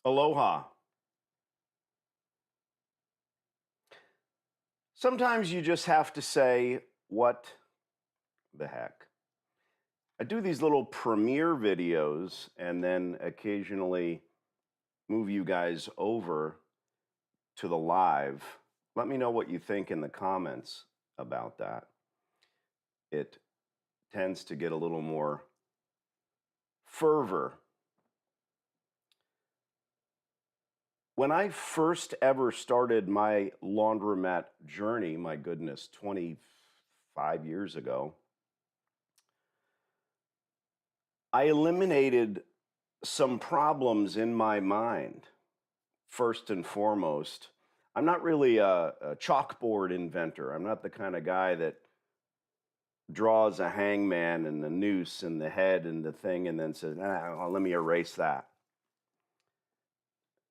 Aloha. Sometimes you just have to say, what the heck? I do these little premiere videos and then occasionally move you guys over to the live. Let me know what you think in the comments about that. It tends to get a little more fervor. When I first ever started my laundromat journey, my goodness, 25 years ago, I eliminated some problems in my mind. First and foremost, I'm not really a chalkboard inventor. I'm not the kind of guy that draws a hangman and the noose and the head and the thing and then says, well, let me erase that.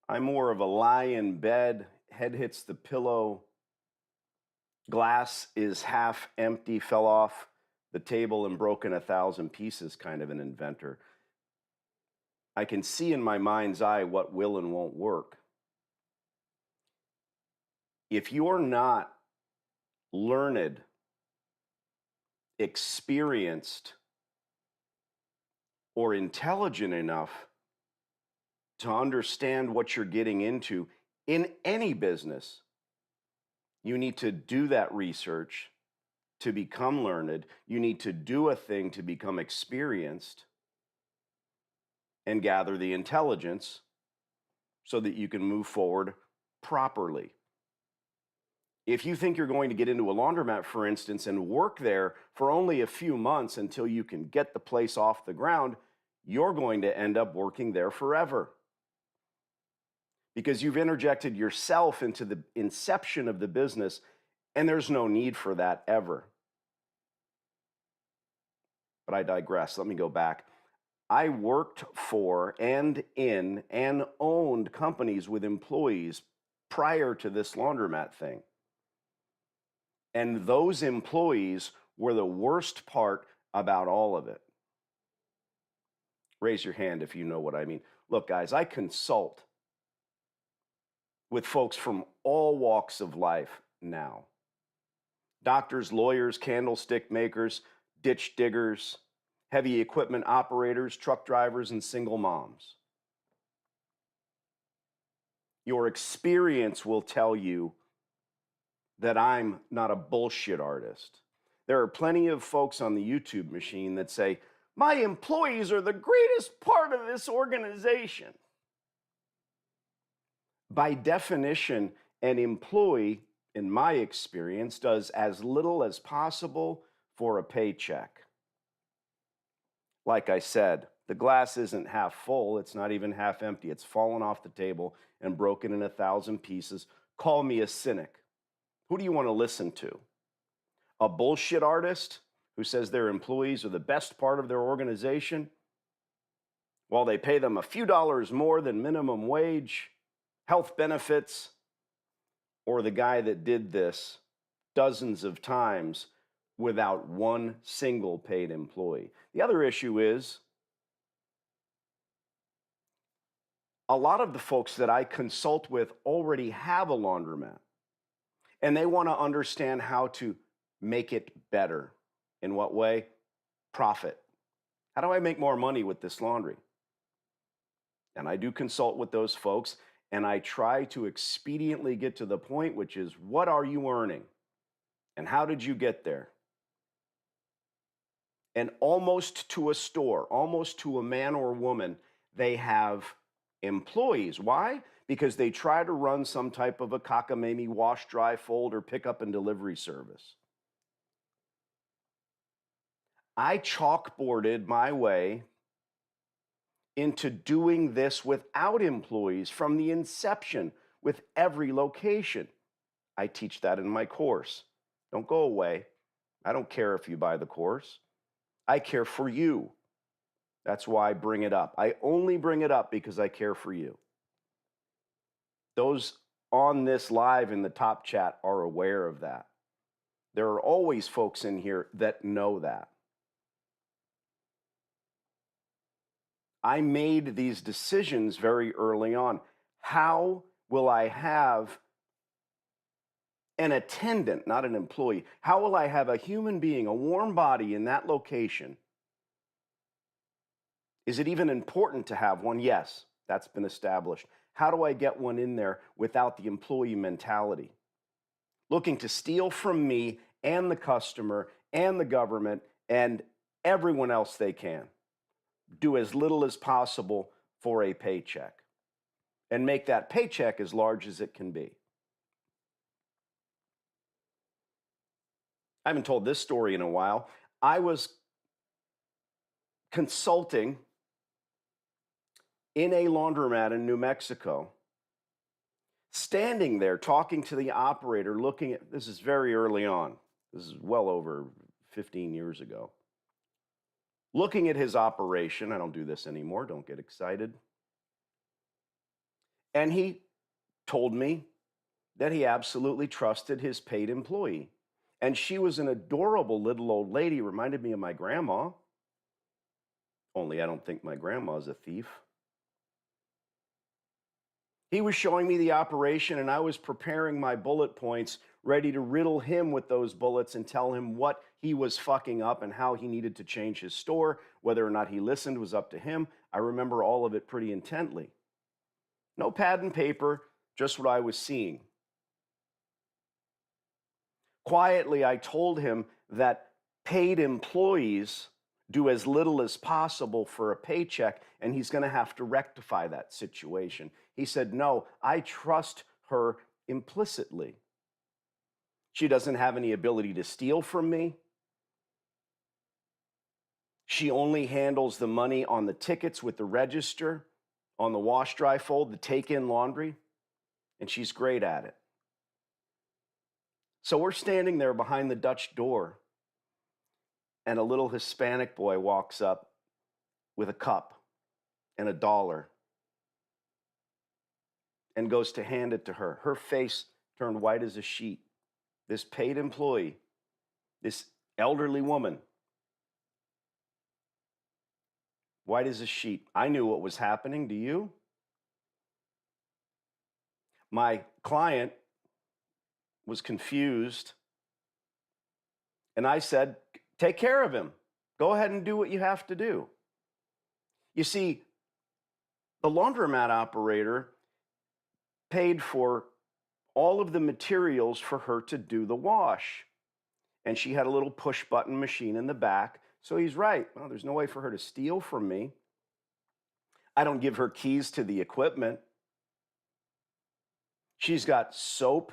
I'm more of a lie in bed, head hits the pillow, glass is half empty, fell off the table and broken 1,000 pieces kind of an inventor. I can see in my mind's eye what will and won't work. If you're not learned, experienced, or intelligent enough to understand what you're getting into in any business, you need to do that research to become learned. You need to do a thing to become experienced and gather the intelligence so that you can move forward properly. If you think you're going to get into a laundromat, for instance, and work there for only a few months until you can get the place off the ground, you're going to end up working there forever. Because you've interjected yourself into the inception of the business, and there's no need for that ever. But I digress. Let me go back. I worked for and in and owned companies with employees prior to this laundromat thing. And those employees were the worst part about all of it. Raise your hand if you know what I mean. Look, guys, I consult with folks from all walks of life now. Doctors, lawyers, candlestick makers, ditch diggers, heavy equipment operators, truck drivers, and single moms. Your experience will tell you that I'm not a bullshit artist. There are plenty of folks on the YouTube machine that say, my employees are the greatest part of this organization. By definition, an employee, in my experience, does as little as possible for a paycheck. Like I said, the glass isn't half full, it's not even half empty. It's fallen off the table and broken in 1,000 pieces. Call me a cynic. Who do you want to listen to? A bullshit artist who says their employees are the best part of their organization while they pay them a few dollars more than minimum wage, health benefits, or the guy that did this dozens of times without one single paid employee? The other issue is a lot of the folks that I consult with already have a laundromat, and they want to understand how to make it better. In what way? Profit. How do I make more money with this laundry? And I do consult with those folks, and I try to expediently get to the point, which is, what are you earning? And how did you get there? And almost to a store, almost to a man or woman, they have employees. Why? Because they try to run some type of a cockamamie wash, dry, fold, or pickup and delivery service. I chalkboarded my way into doing this without employees from the inception with every location. I teach that in my course. Don't go away. I don't care if you buy the course. I care for you. That's why I bring it up. I only bring it up because I care for you. Those on this live in the top chat are aware of that. There are always folks in here that know that. I made these decisions very early on. How will I have an attendant, not an employee? How will I have a human being, a warm body in that location? Is it even important to have one? Yes, that's been established. How do I get one in there without the employee mentality? Looking to steal from me and the customer and the government and everyone else they can. Do as little as possible for a paycheck and make that paycheck as large as it can be. I haven't told this story in a while. I was consulting in a laundromat in New Mexico, standing there talking to the operator, looking at this is very early on. This is well over 15 years ago. Looking at his operation, I don't do this anymore, don't get excited. And he told me that he absolutely trusted his paid employee. And she was an adorable little old lady, reminded me of my grandma. Only I don't think my grandma's a thief. He was showing me the operation, and I was preparing my bullet points, ready to riddle him with those bullets and tell him what he was fucking up and how he needed to change his store. Whether or not he listened was up to him. I remember all of it pretty intently. No pad and paper, just what I was seeing. Quietly, I told him that paid employees do as little as possible for a paycheck, and he's going to have to rectify that situation. He said, no, I trust her implicitly. She doesn't have any ability to steal from me. She only handles the money on the tickets with the register, on the wash, dry, fold, the take-in laundry, and she's great at it. So we're standing there behind the Dutch door, and a little Hispanic boy walks up with a cup and $1 and goes to hand it to her. Her face turned white as a sheet. This paid employee, this elderly woman, white as a sheet. I knew what was happening. Do you? My client was confused, and I said, take care of him. Go ahead and do what you have to do. You see, the laundromat operator paid for all of the materials for her to do the wash. And she had a little push button machine in the back. So he's right. Well, there's no way for her to steal from me. I don't give her keys to the equipment. She's got soap,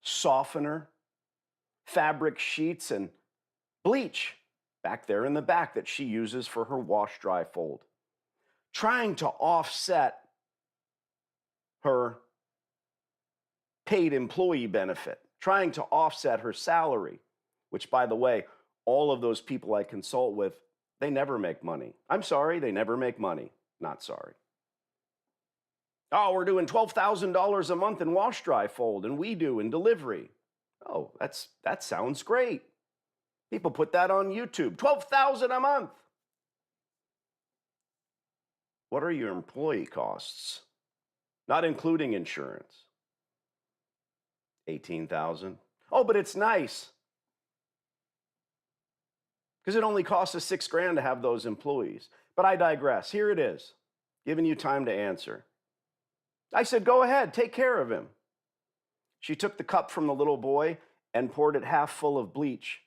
softener, fabric sheets, and bleach back there in the back that she uses for her wash, dry, fold. Trying to offset her paid employee benefit, trying to offset her salary, which, by the way, all of those people I consult with, they never make money. I'm sorry, they never make money. Not sorry. Oh, we're doing $12,000 a month in wash, dry, fold, and we do in delivery. Oh, that sounds great. People put that on YouTube. $12,000 a month. What are your employee costs? Not including insurance. $18,000. Oh, but it's nice. Because it only costs us $6,000 to have those employees. But I digress. Here it is, giving you time to answer. I said, go ahead, take care of him. She took the cup from the little boy and poured it half full of bleach.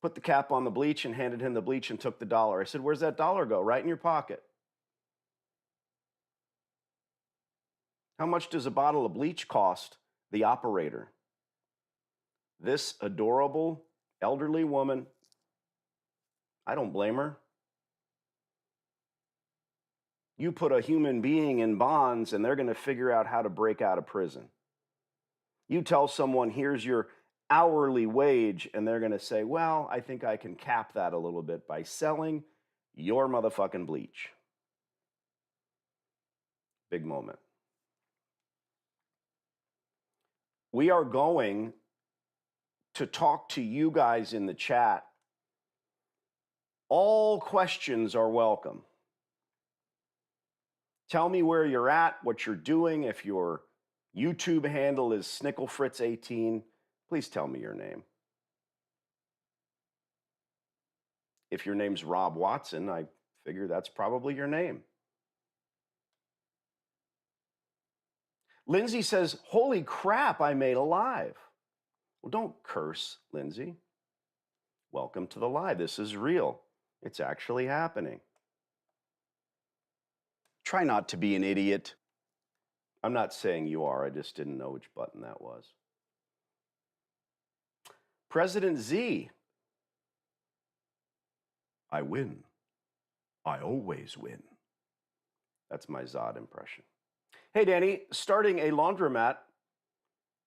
Put the cap on the bleach and handed him the bleach and took the $1. I said, where's that $1 go? Right in your pocket. How much does a bottle of bleach cost the operator? This adorable elderly woman, I don't blame her. You put a human being in bonds and they're going to figure out how to break out of prison. You tell someone, here's your hourly wage, and they're going to say, well, I think I can cap that a little bit by selling your motherfucking bleach. Big moment. We are going to talk to you guys in the chat. All questions are welcome. Tell me where you're at, what you're doing. If your YouTube handle is SnickelFritz18, please tell me your name. If your name's Rob Watson, I figure that's probably your name. Lindsay says, holy crap, I made a live. Well, don't curse, Lindsay. Welcome to the live. This is real. It's actually happening. Try not to be an idiot. I'm not saying you are. I just didn't know which button that was. President Z. I win. I always win. That's my Zod impression. Hey, Danny, starting a laundromat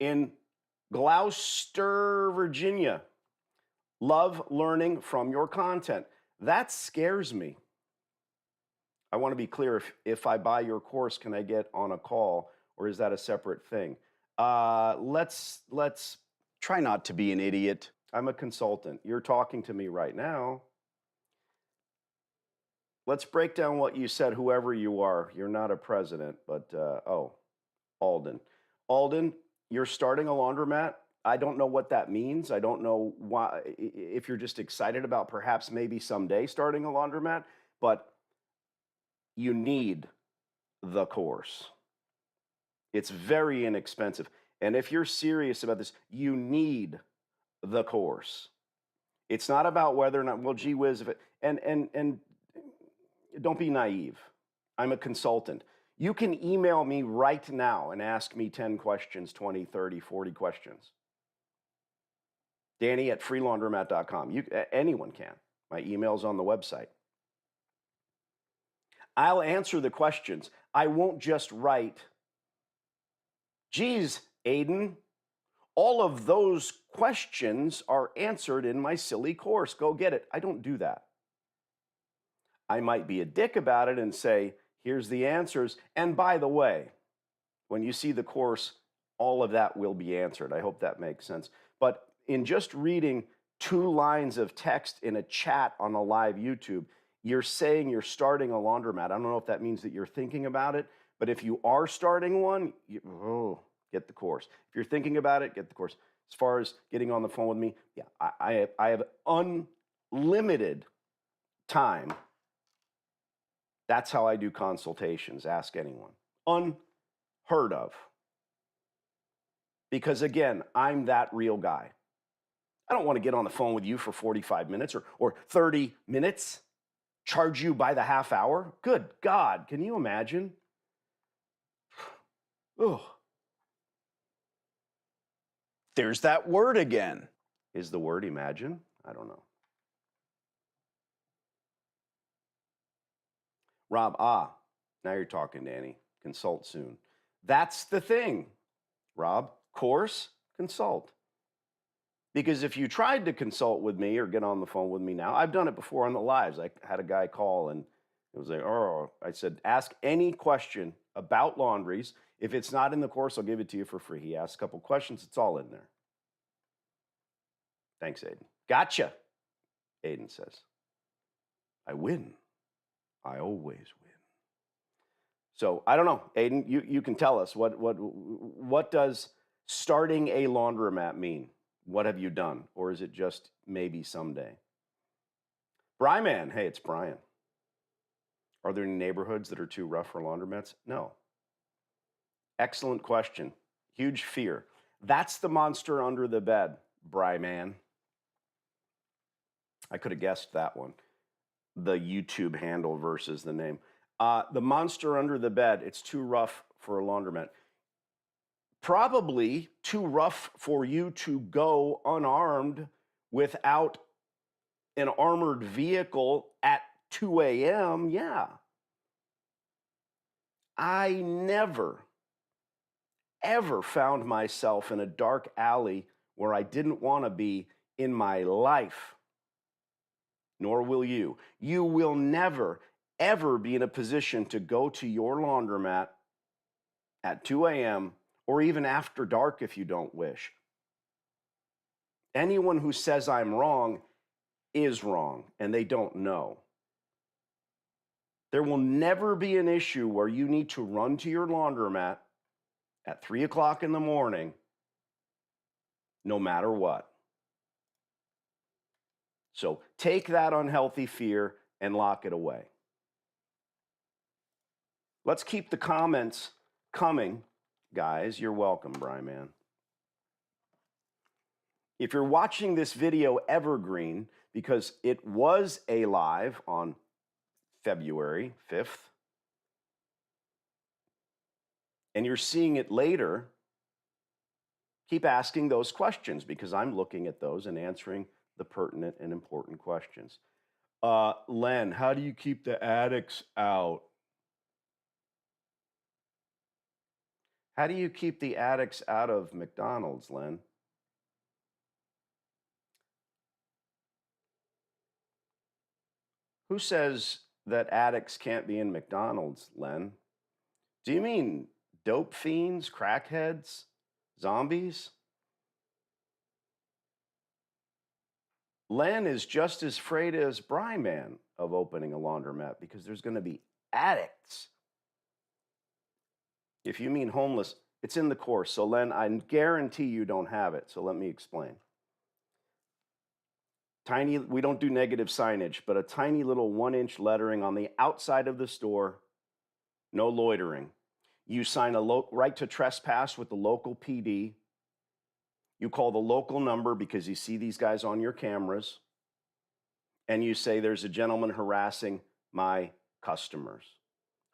in Gloucester, Virginia. Love learning from your content. That scares me. I want to be clear. If I buy your course, can I get on a call, or is that a separate thing? Let's try not to be an idiot. I'm a consultant. You're talking to me right now. Let's break down what you said, whoever you are. You're not a president, but, Alden. Alden, you're starting a laundromat. I don't know what that means. I don't know why, if you're just excited about perhaps maybe someday starting a laundromat, but you need the course. It's very inexpensive. And if you're serious about this, you need the course. It's not about whether or not, well, gee whiz, if it, and don't be naive. I'm a consultant. You can email me right now and ask me 10 questions, 20, 30, 40 questions. Danny at freelaundromat.com. Anyone can. My email's on the website. I'll answer the questions. I won't just write, geez, Aiden, all of those questions are answered in my silly course. Go get it. I don't do that. I might be a dick about it and say, here's the answers. And by the way, when you see the course, all of that will be answered. I hope that makes sense. But in just reading 2 lines of text in a chat on a live YouTube, you're saying you're starting a laundromat. I don't know if that means that you're thinking about it, but if you are starting one, get the course. If you're thinking about it, get the course. As far as getting on the phone with me, yeah, I have unlimited time. That's how I do consultations. Ask anyone. Unheard of. Because again, I'm that real guy. I don't want to get on the phone with you for 45 minutes or 30 minutes, charge you by the half hour. Good God, can you imagine? Ugh. There's that word again. Is the word imagine? I don't know. Rob, now you're talking, Danny. Consult soon. That's the thing, Rob. Course, consult. Because if you tried to consult with me or get on the phone with me now, I've done it before on the lives. I had a guy call and it was like, I said, ask any question about laundries. If it's not in the course, I'll give it to you for free. He asked a couple questions. It's all in there. Thanks, Aiden. Gotcha, Aiden says. I win. I always win. So I don't know, Aiden, you can tell us what does starting a laundromat mean? What have you done? Or is it just maybe someday? Bryman, hey, it's Brian. Are there any neighborhoods that are too rough for laundromats? No. Excellent question. Huge fear. That's the monster under the bed, Bryman. I could have guessed that one. The YouTube handle versus the name. The monster under the bed, it's too rough for a laundromat. Probably too rough for you to go unarmed without an armored vehicle at 2 a.m. Yeah. I never, ever found myself in a dark alley where I didn't want to be in my life. Nor will you. You will never, ever be in a position to go to your laundromat at 2 a.m. or even after dark if you don't wish. Anyone who says I'm wrong is wrong, and they don't know. There will never be an issue where you need to run to your laundromat at 3 o'clock in the morning, no matter what. So take that unhealthy fear and lock it away. Let's keep the comments coming, guys. You're welcome, Brian Man. If you're watching this video evergreen, because it was a live on February 5th, and you're seeing it later, keep asking those questions because I'm looking at those and answering the pertinent and important questions. Len, how do you keep the addicts out? How do you keep the addicts out of McDonald's, Len? Who says that addicts can't be in McDonald's, Len? Do you mean dope fiends, crackheads, zombies? Len is just as afraid as Brian Man of opening a laundromat because there's going to be addicts. If you mean homeless, it's in the course. So Len, I guarantee you don't have it. So let me explain. We don't do negative signage, but a tiny little 1-inch lettering on the outside of the store, no loitering. You sign a right to trespass with the local PD. You call the local number because you see these guys on your cameras, and you say there's a gentleman harassing my customers.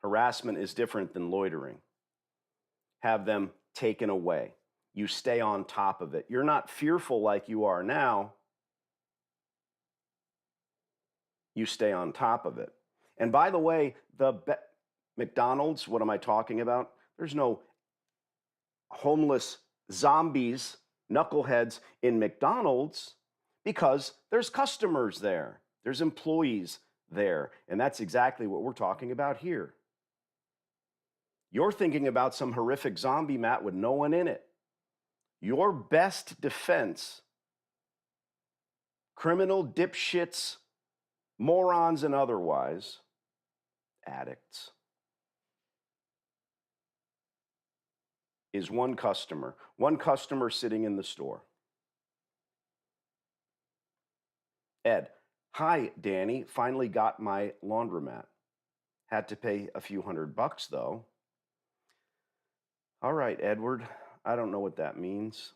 Harassment is different than loitering. Have them taken away. You stay on top of it. You're not fearful like you are now. You stay on top of it. And by the way, McDonald's, what am I talking about? There's no homeless zombies, knuckleheads in McDonald's because there's customers there. There's employees there. And that's exactly what we're talking about here. You're thinking about some horrific zombie, Matt, with no one in it. Your best defense, criminal dipshits, morons and otherwise, addicts, is one customer sitting in the store. Ed, hi, Danny, finally got my laundromat. Had to pay a few $100 though. All right, Edward, I don't know what that means.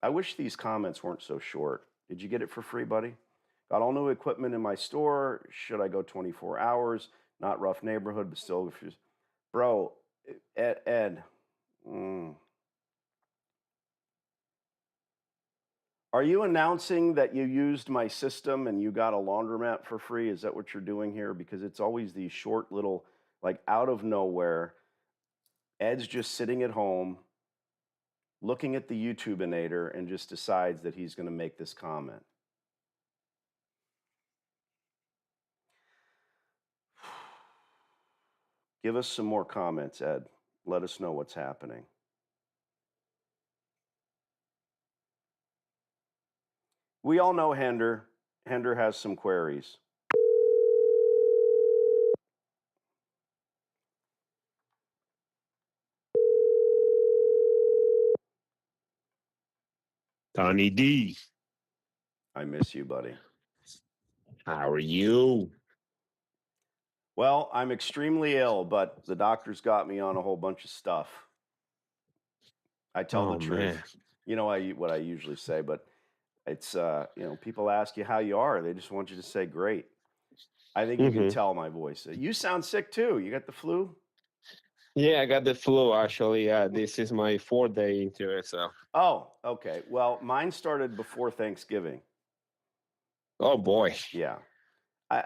I wish these comments weren't so short. Did you get it for free, buddy? Got all new equipment in my store. Should I go 24 hours? Not rough neighborhood, but still confused. Bro, Ed. Are you announcing that you used my system and you got a laundromat for free? Is that what you're doing here? Because it's always these short little, like out of nowhere, Ed's just sitting at home, looking at the YouTubeinator and just decides that he's going to make this comment. Give us some more comments, Ed. Let us know what's happening. We all know Hender. Hender has some queries. Tony D. I miss you, buddy. How are you? Well, I'm extremely ill, but the doctor's got me on a whole bunch of stuff. I tell the truth. Man. You know what I usually say, but it's, people ask you how you are. They just want you to say great. I think you can tell my voice. You sound sick too. You got the flu? Yeah, I got the flu, actually. This is my 4th day into it, so. Oh, okay. Well, mine started before Thanksgiving. Oh, boy. Yeah.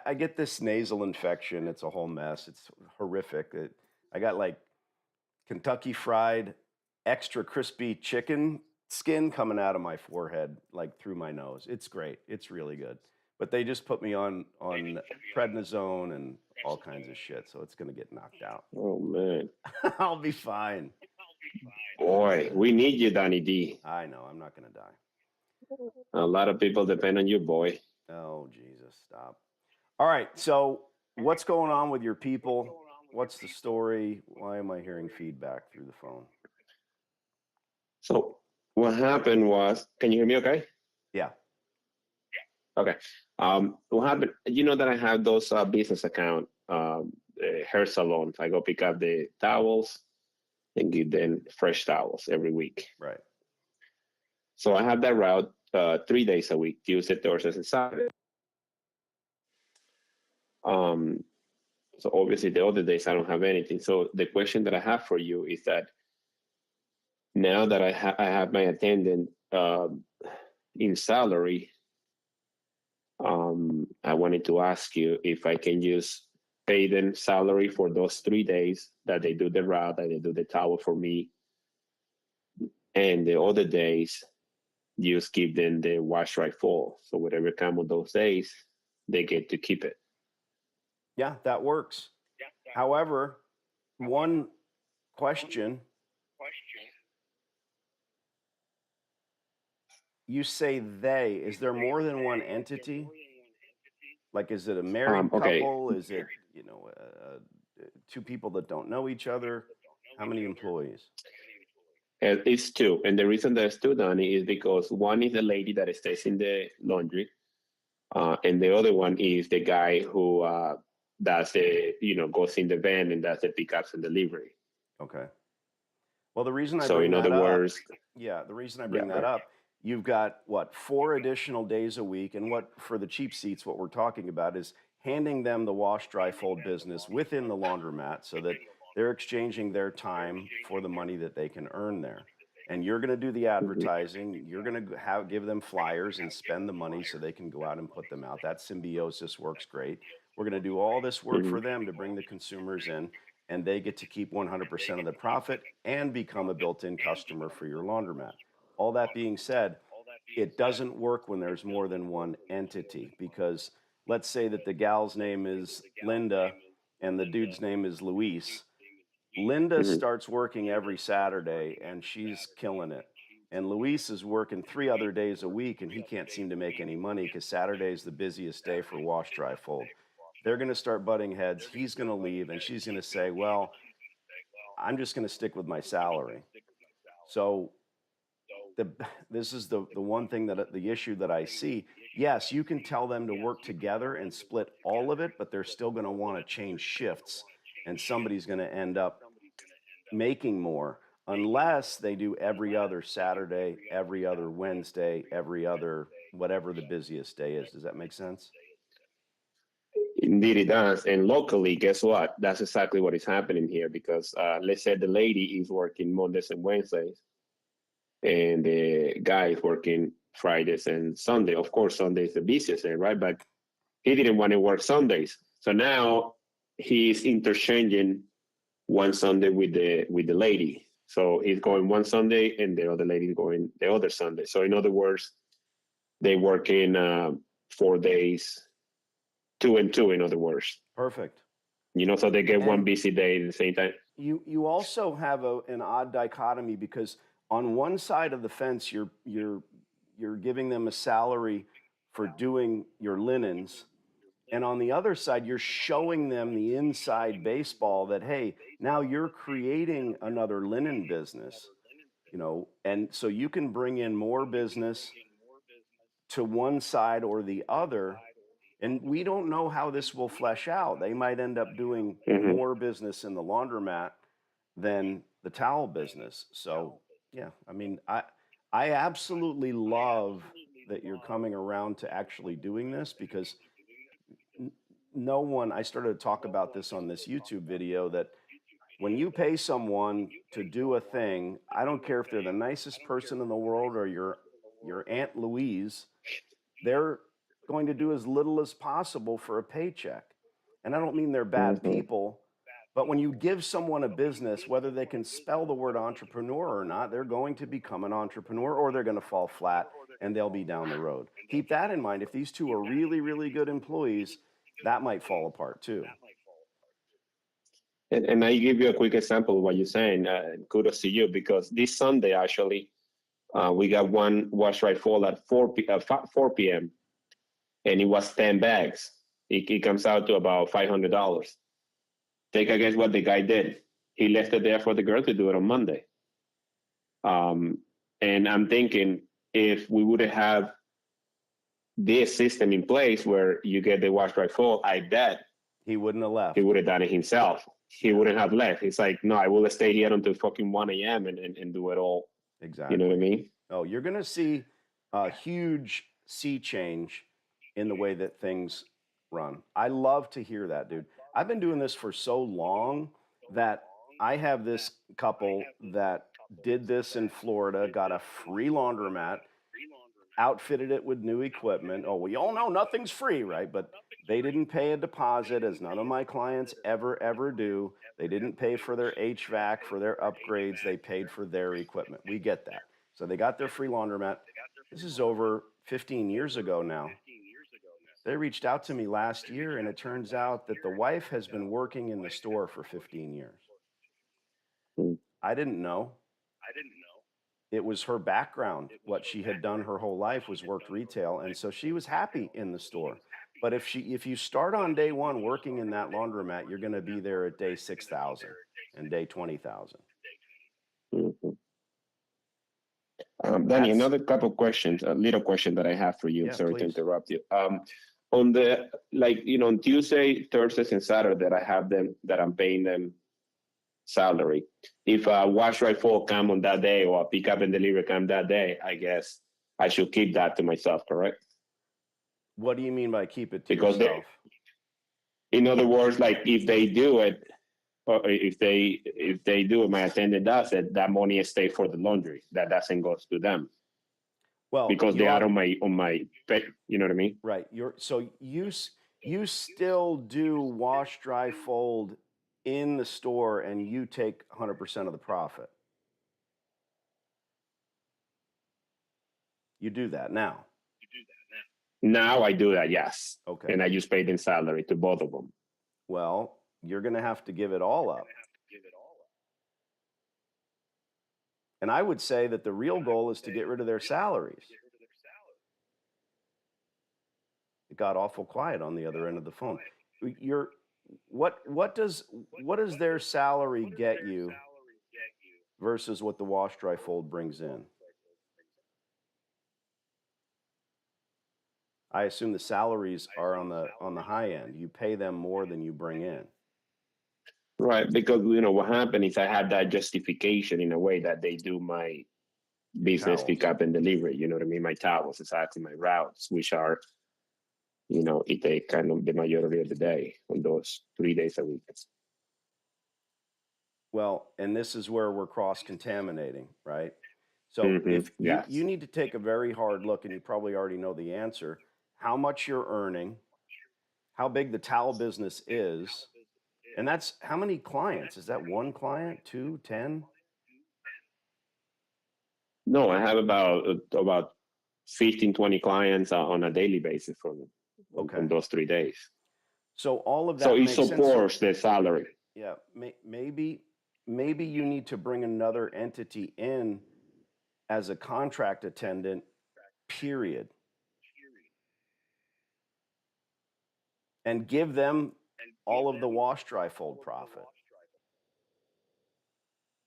I get this nasal infection. It's a whole mess. It's horrific. I got like Kentucky Fried extra crispy chicken skin coming out of my forehead, like through my nose. It's great. It's really good. But they just put me on prednisone and all kinds of shit, so it's going to get knocked out. Oh, man. I'll be fine. Boy, we need you, Danny D. I know. I'm not going to die. A lot of people depend on you, boy. Oh, Jesus, stop. All right, so what's going on with your people? What's the story? Why am I hearing feedback through the phone? So what happened was, can you hear me okay? Yeah. Okay. What happened, you know that I have those business account, hair salons. I go pick up the towels and give them fresh towels every week. Right. So I have that route 3 days a week, Tuesday, Thursdays, and Saturday. Um, so obviously the other days I don't have anything. So the question that I have for you is that now that I have my attendant in salary, I wanted to ask you if I can just pay them salary for those 3 days that they do the route, that they do the towel for me, and the other days just give them the wash right fall. So whatever come on those days, they get to keep it. Yeah, that works. However, one question, you say they, is there more than one entity? Like, is it a married Okay, couple? Is it, two people that don't know each other? How many employees? it's two. And the reason there's two, Donnie, is because one is the lady that stays in the laundry, and the other one is the guy who does the, goes in the van and does the pickups and delivery. Okay. Well, the reason I So bring in that other up, words, the reason I yeah, bring that up, you've got what, 4 additional days a week, and what for the cheap seats, what we're talking about is handing them the wash, dry, fold business within the laundromat so that they're exchanging their time for the money that they can earn there. And you're going to do the mhm, advertising. You're going to give them flyers and spend the money so they can go out and put them out. That symbiosis works great. We're going to do all this work mhm, for them to bring the consumers in, and they get to keep 100% of the profit and become a built-in customer for your laundromat. All that being said, it doesn't work when there's more than one entity, because let's say that the gal's name is Linda and the dude's name is Luis. Linda mhm, starts working every Saturday and she's killing it. And Luis is working 3 other days a week and he can't seem to make any money because Saturday is the busiest day for wash, dry, fold. They're going to start butting heads. He's going to leave and she's going to say, well, I'm just going to stick with my salary. So the this is the one thing that the issue that I see. Yes, you can tell them to work together and split all of it, but they're still going to want to change shifts, and somebody's going to end up making more unless they do every other Saturday, every other Wednesday, every other whatever the busiest day is. Does that make sense? indeed it does. And locally, guess what? That's exactly what is happening here because let's say the lady is working Mondays and Wednesdays, and the guy is working Fridays and Sunday. Of course, Sunday is the busiest day, right? But he didn't want to work Sundays, so now he's interchanging one Sunday with the lady. So he's going one Sunday, and the other lady is going the other Sunday. So in other words, they work in 4 days, two and two. In other words, Perfect. so they get one And busy day at the same time. you also have an odd dichotomy because on one side of the fence you're giving them a salary for doing your linens, and on the other side you're showing them the inside baseball that, hey, now you're creating another linen business, and so you can bring in more business to one side or the other. And we don't know how this will flesh out. They might end up doing Mm-hmm. more business in the laundromat than the towel business. So, yeah, I mean, I absolutely love that you're coming around to actually doing this, because no one, I started to talk about this on this YouTube video, that when you pay someone to do a thing, I don't care if they're the nicest person in the world or your Aunt Louise, they're going to do as little as possible for a paycheck. And I don't mean they're bad Mm-hmm. people, but when you give someone a business, whether they can spell the word entrepreneur or not, they're going to become an entrepreneur or they're going to fall flat and they'll be down the road. Keep that in mind. If these two are really, really good employees, that might fall apart too. And I give you a quick example of what you're saying. Kudos to you because this Sunday actually we got one wash right fall at 4 p.m. and it was 10 bags. It comes out to about $500. Take a guess what the guy did. He left it there for the girl to do it on Monday. And I'm thinking if we would have this system in place where you get the wash dry fold, I bet he wouldn't have left. He would have done it himself. He wouldn't have left. It's like, no, I will stay here until fucking 1 a.m. and do it all. Exactly. You know what I mean? Oh, you're going to see a huge sea change in the way that things run. I love to hear that, dude. I've been doing this for so long that I have this couple that did this in Florida, got a free laundromat, outfitted it with new equipment. Oh, we all know nothing's free, right? But they didn't pay a deposit, as none of my clients ever do. They didn't pay for their HVAC, for their upgrades. They paid for their equipment. We get that. So they got their free laundromat. This is over 15 years ago now. They reached out to me last year, and it turns out that the wife has been working in the store for 15 years. I didn't know. It was her background. What she had done her whole life was worked retail, and so she was happy in the store. But if you start on day one working in that laundromat, you're going to be there at day 6,000 and day 20,000. Mm-hmm. Danny, another couple of questions, a little question that I have for you. Yeah, sorry please. to interrupt you. On the, like, on Tuesday, Thursdays, and Saturday that I have them, that I'm paying them salary. If a wash right fold come on that day or a pick up and delivery come that day, I guess I should keep that to myself, correct? What do you mean by keep it to yourself? In other words, like if they do it, or if they do it, my attendant does it, that money stays for the laundry. That doesn't go to them. Well, because they are on my pay, you know what I mean? Right. You still do wash, dry, fold in the store, and you take 100% of the profit. You do that now. Now I do that, yes. Okay. And I just paid in salary to both of them. Well, you're going to have to give it all up. And I would say that the real goal is to get rid of their salaries. It got awful quiet on the other end of the phone. What does their salary get you versus what the wash, dry, fold brings in? I assume the salaries are on the high end. You pay them more than you bring in. Right, because what happened is I had that justification in a way that they do my business pick up and delivery. You know what I mean? My towels, exactly, my routes, which are, it take kind of the majority of the day on those 3 days a week. Well, and this is where we're cross-contaminating, right? So if you need to take a very hard look, and you probably already know the answer, how much you're earning, how big the towel business is, and that's how many clients? Is that one client, 2, 10? No, I have about 15, 20 clients on a daily basis for them on those 3 days. So all of that so it makes supports sense. the salary. Yeah, maybe you need to bring another entity in as a contract attendant, period. And give them all of the wash, dry, fold profit.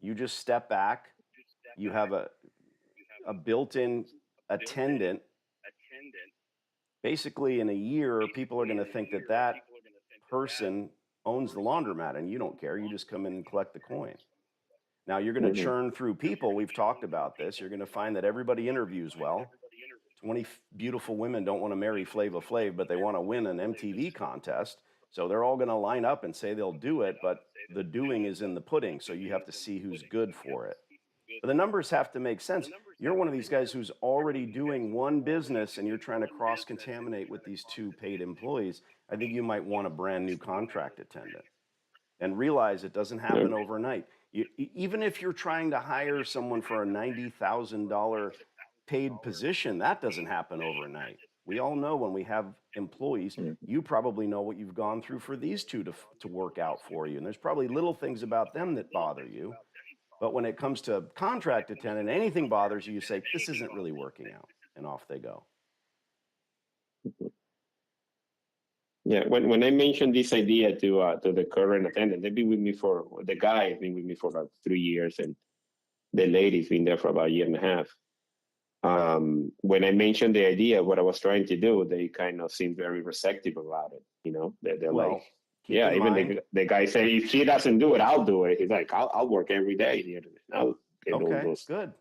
You just step back. You have a built-in attendant. Basically, in a year, people are going to think that person owns the laundromat, and you don't care. You just come in and collect the coin. Now, you're going to churn through people. We've talked about this. You're going to find that everybody interviews well. 20 beautiful women don't want to marry Flava Flav, but they want to win an MTV contest. So they're all going to line up and say they'll do it, but the doing is in the pudding. So you have to see who's good for it. But the numbers have to make sense. You're one of these guys who's already doing one business and you're trying to cross-contaminate with these 2 paid employees. I think you might want a brand new contract attendant and realize it doesn't happen overnight. Even if you're trying to hire someone for a $90,000 paid position, that doesn't happen overnight. We all know when we have employees, you probably know what you've gone through for these 2 to work out for you. And there's probably little things about them that bother you. But when it comes to contract attendant, anything bothers you, you say, this isn't really working out. And off they go. Yeah, when I mentioned this idea to the current attendant, they've been with me for the guy has been with me for about 3 years, and the lady's been there for about a year and a half. When I mentioned the idea, what I was trying to do, they kind of seemed very receptive about it. You know, they're Well, like, keep yeah. in Even mind. the guy said, if she doesn't do it, I'll do it. He's like, I'll work every day here. I'll get all Okay, those. good.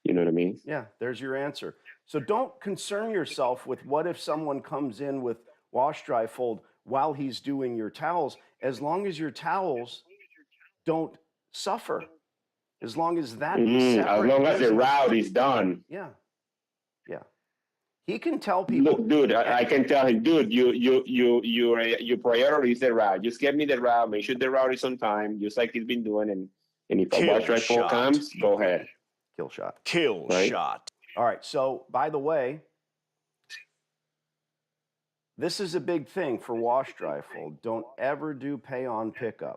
You know what I mean? Yeah, there's your answer. So don't concern yourself with what if someone comes in with wash, dry, fold while he's doing your towels, as long as your towels don't suffer, as long as that As separate long as the business. route is done. Yeah, yeah. He can tell people. Look, dude, I can tell him, dude, your priority is the route. Just get me the route. Make sure the route is on time, just like he's been doing. And if a wash dry fold comes, go ahead. Kill shot. Kill Right? shot. All right. So, by the way, this is a big thing for wash, dry, fold. Don't ever do pay on pickup.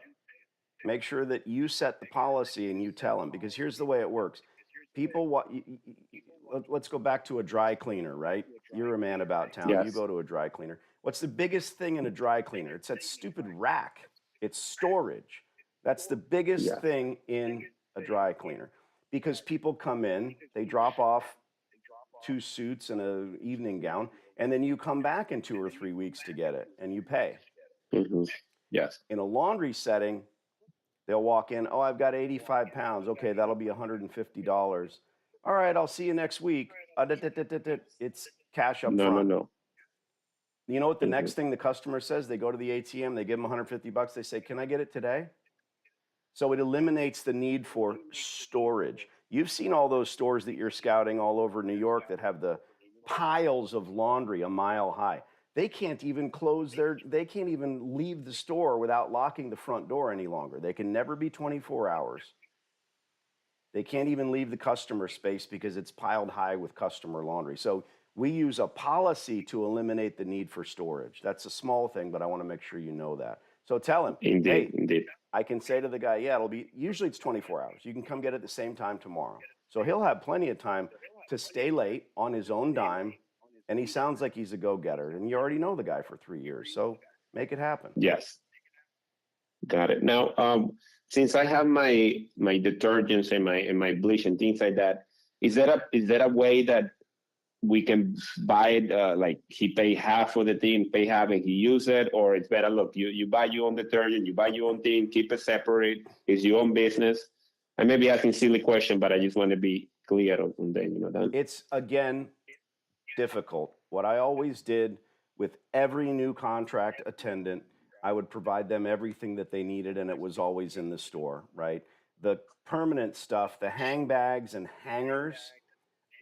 Make sure that you set the policy and you tell them, because here's the way it works. People, let's go back to a dry cleaner, right? You're a man about town. Yes. You go to a dry cleaner. What's the biggest thing in a dry cleaner? It's that stupid rack. It's storage. That's the biggest Yeah. thing in a dry cleaner, because people come in, they drop off 2 suits and an evening gown, and then you come back in 2 or 3 weeks to get it, and you pay. Yes. In a laundry setting, they'll walk in, oh, I've got 85 pounds. Okay, that'll be $150. All right, I'll see you next week. It's cash up front. No. You know what the next thing the customer says? They go to the ATM, they give them $150. They say, can I get it today? So it eliminates the need for storage. You've seen all those stores that you're scouting all over New York that have the piles of laundry a mile high. They can't even they can't even leave the store without locking the front door any longer. They can never be 24 hours. They can't even leave the customer space because it's piled high with customer laundry. So we use a policy to eliminate the need for storage. That's a small thing, but I want to make sure you know that. So tell him, Indeed. I can say to the guy, yeah, usually it's 24 hours. You can come get it at the same time tomorrow. So he'll have plenty of time to stay late on his own dime. And he sounds like he's a go-getter. And you already know the guy for 3 years. So make it happen. Yes. Got it. Now, since I have my detergents and my bleach and things like that, is that a way that we can buy it, like he pay half for the thing, pay half and he use it? Or it's better, look, you buy your own detergent, you buy your own thing, keep it separate, it's your own business? I may be asking silly question, but I just want to be clear on that, that. It's, again, difficult. What I always did with every new contract attendant, I would provide them everything that they needed, and it was always in the store, right? The permanent stuff, the hang bags and hangers,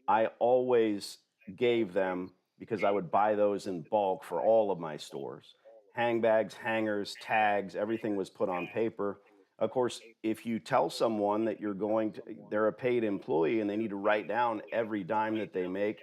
I always gave them because I would buy those in bulk for all of my stores. Hang bags, hangers, tags, everything was put on paper. Of course, if you tell someone that they're a paid employee and they need to write down every dime that they make,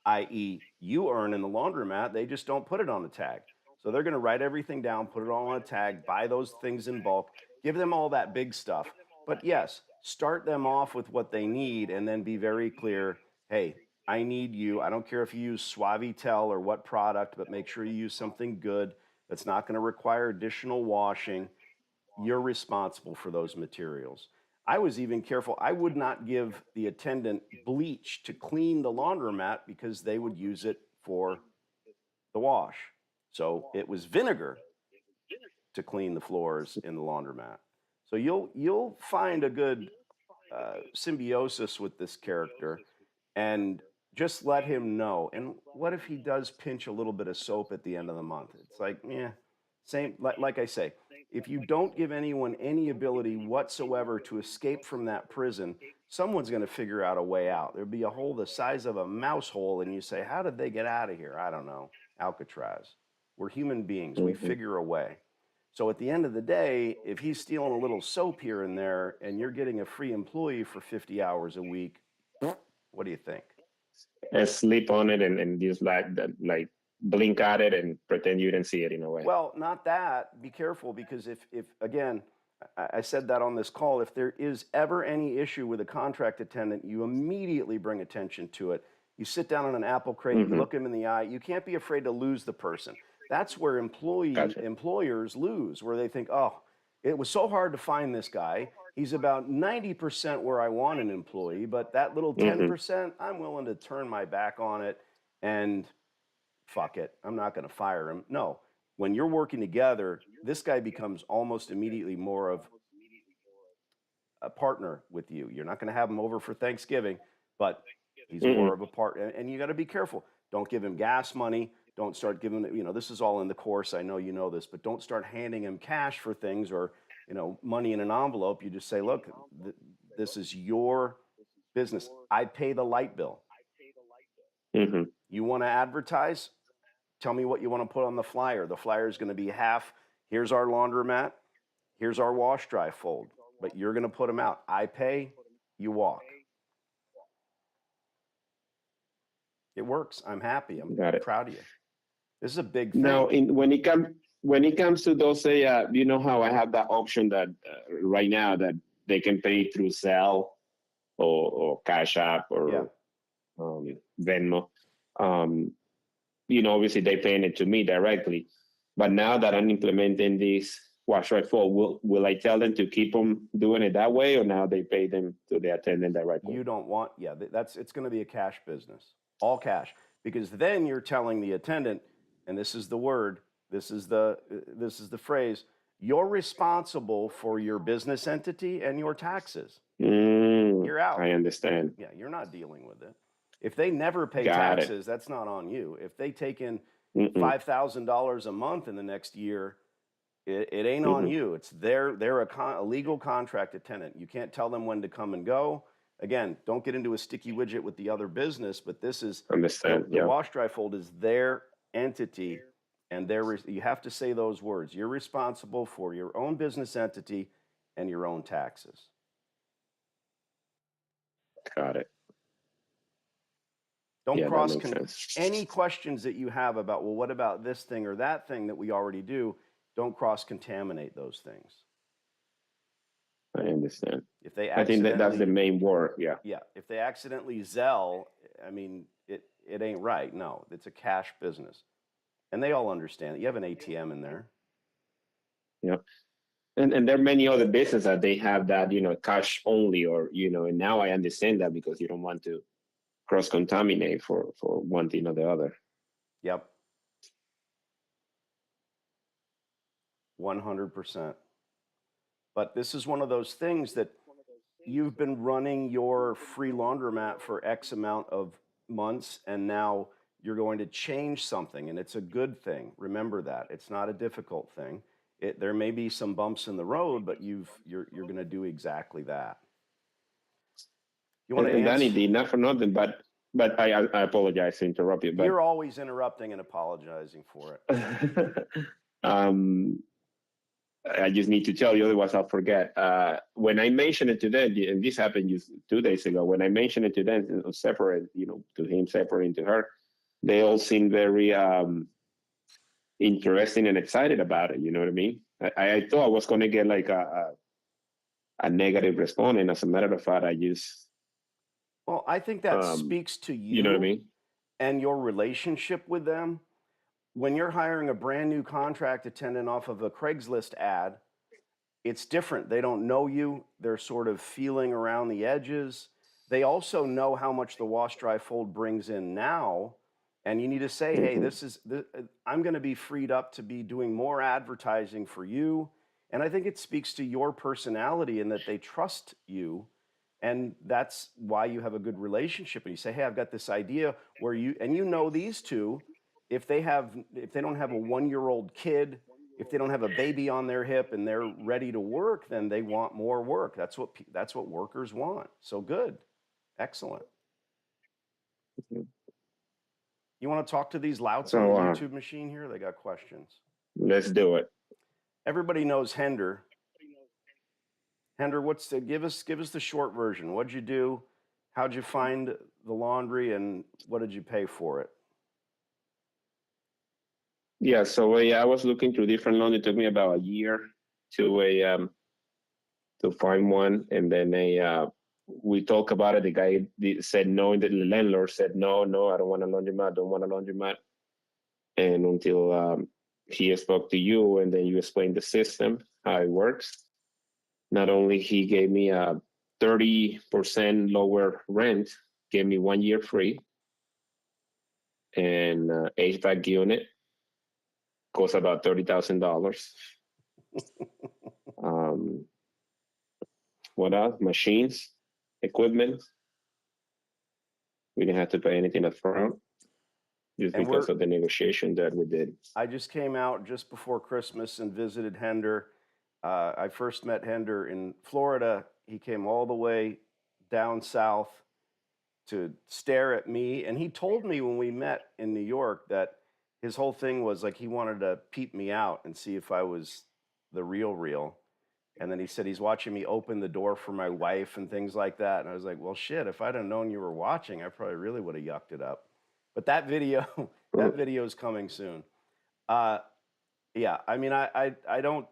i.e. you earn in the laundromat, they just don't put it on the tag. So they're going to write everything down, put it all on a tag, buy those things in bulk, give them all that big stuff. But yes, start them off with what they need and then be very clear. Hey, I need you. I don't care if you use Suavitel or what product, but make sure you use something good that's not going to require additional washing. You're responsible for those materials. I was even careful. I would not give the attendant bleach to clean the laundromat because they would use it for the wash. So it was vinegar to clean the floors in the laundromat. So you'll find a good symbiosis with this character, and just let him know. And what if he does pinch a little bit of soap at the end of the month? It's like, same. Like I say, if you don't give anyone any ability whatsoever to escape from that prison, someone's going to figure out a way out. There'll be a hole the size of a mouse hole, and you say, how did they get out of here? I don't know. Alcatraz. We're human beings. We figure a way. So at the end of the day, if he's stealing a little soap here and there and you're getting a free employee for 50 hours a week, what do you think? And sleep on it and just like blink at it and pretend you didn't see it in a way. Well, not that. Be careful, because if again, I said that on this call, if there is ever any issue with a contract attendant, you immediately bring attention to it. You sit down on an apple crate, you look him in the eye. You can't be afraid to lose the person. That's where Gotcha. employers lose, where they think, oh, it was so hard to find this guy. He's about 90% where I want an employee, but that little Hmm. 10%, I'm willing to turn my back on it and fuck it. I'm not going to fire him. No, when you're working together, this guy becomes almost immediately more of a partner with you. You're not going to have him over for Thanksgiving, but he's more Hmm. of a partner. And you got to be careful. Don't give him gas money. Don't start giving, this is all in the course. I know you know this, but don't start handing him cash for things or, money in an envelope. You just say, look, this is your business. I pay the light bill. Hmm. You want to advertise? Tell me what you want to put on the flyer. The flyer is going to be half. Here's our laundromat. Here's our wash dry fold. But you're going to put them out. I pay, you walk. It works. I'm happy. I'm Got it. proud of you. This is a big Now, thing. when it comes to those, you know how I have that option that right now that they can pay through Zelle or Cash App Yeah. or Venmo. Obviously they're paying it to me directly. But now that I'm implementing this wash right fold, will I tell them to keep them doing it that way, or now they pay them to the attendant directly? You don't want, yeah, it's going to be a cash business, all cash, because then you're telling the attendant, and this is the word, this is the phrase, you're responsible for your business entity and your taxes. You're out. I understand. Yeah, you're not dealing with it. If they never pay Got it. taxes, that's not on you. If they take in Mm-mm. $5,000 a month in the next year, it ain't on Mm-hmm. you. It's they're a legal contracted tenant. You can't tell them when to come and go. Again, don't get into a sticky widget with the other business, but this is Understand. the Yeah. wash dry fold is their entity, and you have to say those words. You're responsible for your own business entity and your own taxes. Got it. Don't Yeah, that makes sense. any questions that you have about, well, what about this thing or that thing that we already do? Don't cross contaminate those things. I understand. If they I think that's the accidentally, main word. Yeah. yeah, if they accidentally Zelle, I mean, it ain't right. No, it's a cash business, and they all understand it. You have an ATM in there. Yeah. And there are many other businesses that they have that, cash only, or, and now I understand that because you don't want to cross contaminate for one thing or the other. Yep, 100%. But this is one of those things that you've been running your free laundromat for X amount of months, and now you're going to change something, and it's a good thing. Remember that. It's not a difficult thing. There may be some bumps in the road, but you're going to do exactly that. You want to And Danny answer? did not for nothing, but I apologize to interrupt you, but You're always interrupting and apologizing for it. um, I just need to tell you, otherwise I'll forget. When I mentioned it to them, and this happened just 2 days ago, when I mentioned it to them, separate, to him, separate to her, they all seemed very interesting and excited about it. You know what I mean? I thought I was going to get like a negative response, and as a matter of fact, I just Well, I think that speaks to you know what I you mean? and your relationship with them. When you're hiring a brand new contract attendant off of a Craigslist ad, it's different. They don't know you. They're sort of feeling around the edges. They also know how much the wash dry fold brings in now. And you need to say, hey, I'm going to be freed up to be doing more advertising for you. And I think it speaks to your personality and that they trust you. And that's why you have a good relationship. And you say, hey, I've got this idea where these two, if they don't have a 1-year-old kid, if they don't have a baby on their hip and they're ready to work, then they want more work. That's what workers want. So good. Excellent. You want to talk to these louts on the So YouTube machine here? They got questions. let's do it. Everybody knows Hender. Hender, give us the short version. What'd you do? How'd you find the laundry, and what did you pay for it? Yeah, so I was looking through different loans. It took me about a year to find one, and then we talked about it. The guy said no, and the landlord said no, I don't want a laundromat, don't want a laundromat. And until he spoke to you, and then you explained the system, how it works. Not only he gave me a 30% lower rent, gave me 1 year free, and HVAC unit costs about $30,000. What else? Machines, equipment. We didn't have to pay anything up front, just because of the negotiation that we did. I just came out just before Christmas and visited Hender. I first met Hender in Florida. He came all the way down south to stare at me. And he told me when we met in New York that his whole thing was like he wanted to peep me out and see if I was the real. And then he said he's watching me open the door for my wife and things like that. And I was like, well, shit, if I'd have known you were watching, I probably really would have yucked it up. But that video is coming soon. Yeah, I mean, I don't,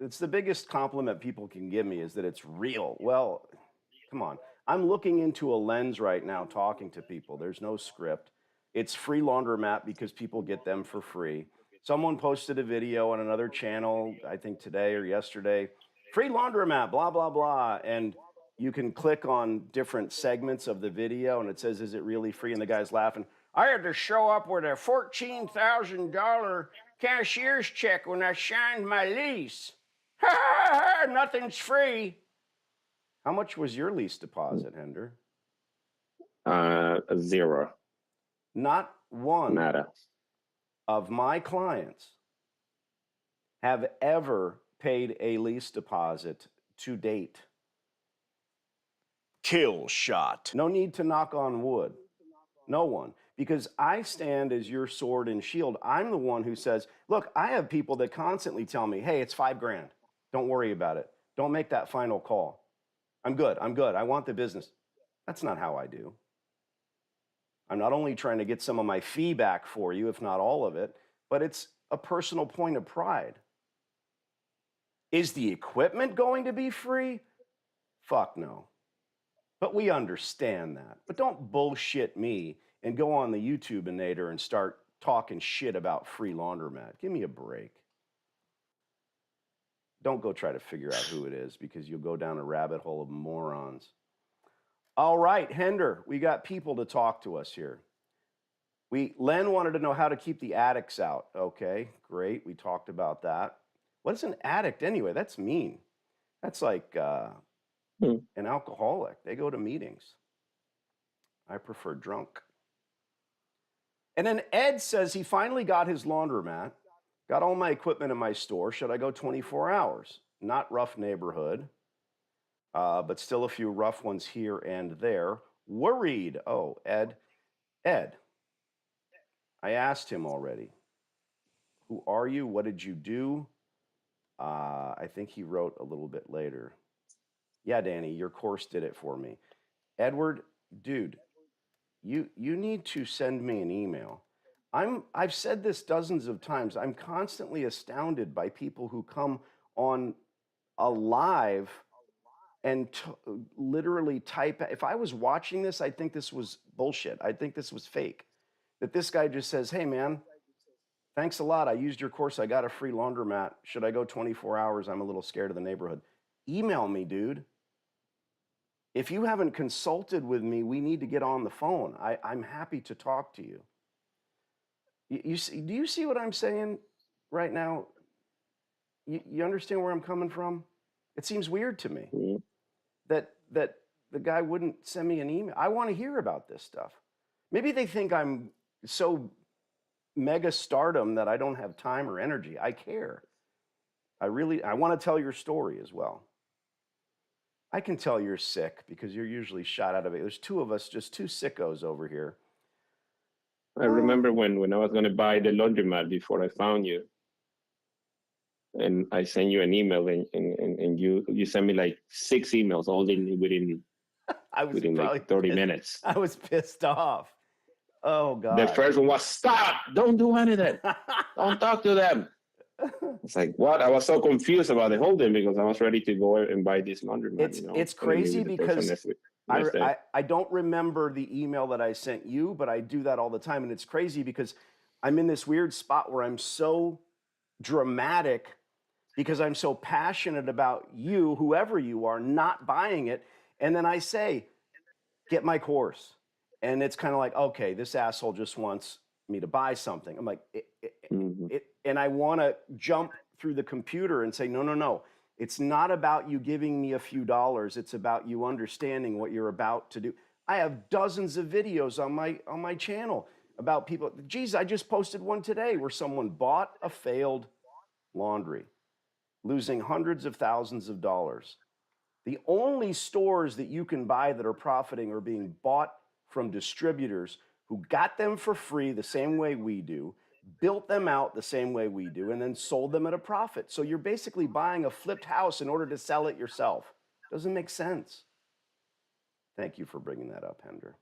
it's the biggest compliment people can give me is that it's real. Well, come on. I'm looking into a lens right now talking to people. There's no script. It's free Laundromat because people get them for free. Someone posted a video on another channel, I think today or yesterday, free Laundromat, blah, blah, blah. And you can click on different segments of the video and it says, is it really free? And the guy's laughing. I had to show up with a $14,000 cashier's check when I signed my lease. Nothing's free. How much was your lease deposit, Hender? 0. Not one Nada. Of my clients have ever paid a lease deposit to date. Kill shot. No need to knock on wood. No one. Because I stand as your sword and shield. I'm the one who says, look, I have people that constantly tell me, hey, it's $5,000. Don't worry about it. Don't make that final call. I'm good. I want the business. That's not how I do. I'm not only trying to get some of my fee back for you, if not all of it, but it's a personal point of pride. Is the equipment going to be free? Fuck no. But we understand that. But don't bullshit me and go on the YouTube-inator and start talking shit about free Laundromat. Give me a break. Don't go try to figure out who it is because you'll go down a rabbit hole of morons. All right, Hender, we got people to talk to us here. Len wanted to know how to keep the addicts out. Okay, great. We talked about that. What is an addict anyway? That's mean. That's like an alcoholic. They go to meetings. I prefer drunk. And then Ed says he finally got his laundromat, got all my equipment in my store. Should I go 24 hours? Not rough neighborhood, but still a few rough ones here and there. Worried. Oh, Ed, I asked him already. Who are you? What did you do? I think he wrote a little bit later. Yeah, Danny, your course did it for me. Edward, dude, you need to send me an email. I've said this dozens of times. I'm constantly astounded by people who come on a live and literally type. If I was watching this, I'd think this was bullshit. I'd think this was fake. That this guy just says, hey, man, thanks a lot. I used your course. I got a free laundromat. Should I go 24 hours? I'm a little scared of the neighborhood. Email me, dude. If you haven't consulted with me, we need to get on the phone. I'm happy to talk to you. Do you see what I'm saying right now? You understand where I'm coming from? It seems weird to me that the guy wouldn't send me an email. I want to hear about this stuff. Maybe they think I'm so mega stardom that I don't have time or energy. I care. I want to tell your story as well. I can tell you're sick because you're usually shot out of it. There's two of us, just two sickos over here. I remember when I was going to buy the laundromat before I found you. And I sent you an email and you sent me like 6 emails all within like 30 minutes. I was pissed off. Oh, God. The first one was, stop, don't do anything. Don't talk to them. It's like, what? I was so confused about the whole thing because I was ready to go and buy this laundromat. It's crazy because I don't remember the email that I sent you, but I do that all the time. And it's crazy because I'm in this weird spot where I'm so dramatic because I'm so passionate about you, whoever you are, not buying it. And then I say, get my course. And it's kind of like, okay, this asshole just wants me to buy something. I'm like, Mhm. and I want to jump through the computer and say, no, no, no. It's not about you giving me a few dollars. It's about you understanding what you're about to do. I have dozens of videos on my channel about people. Geez, I just posted one today where someone bought a failed laundry, losing hundreds of thousands of dollars. The only stores that you can buy that are profiting are being bought from distributors who got them for free the same way we do, built them out the same way we do, and then sold them at a profit. So you're basically buying a flipped house in order to sell it yourself. Doesn't make sense. Thank you for bringing that up, Hender.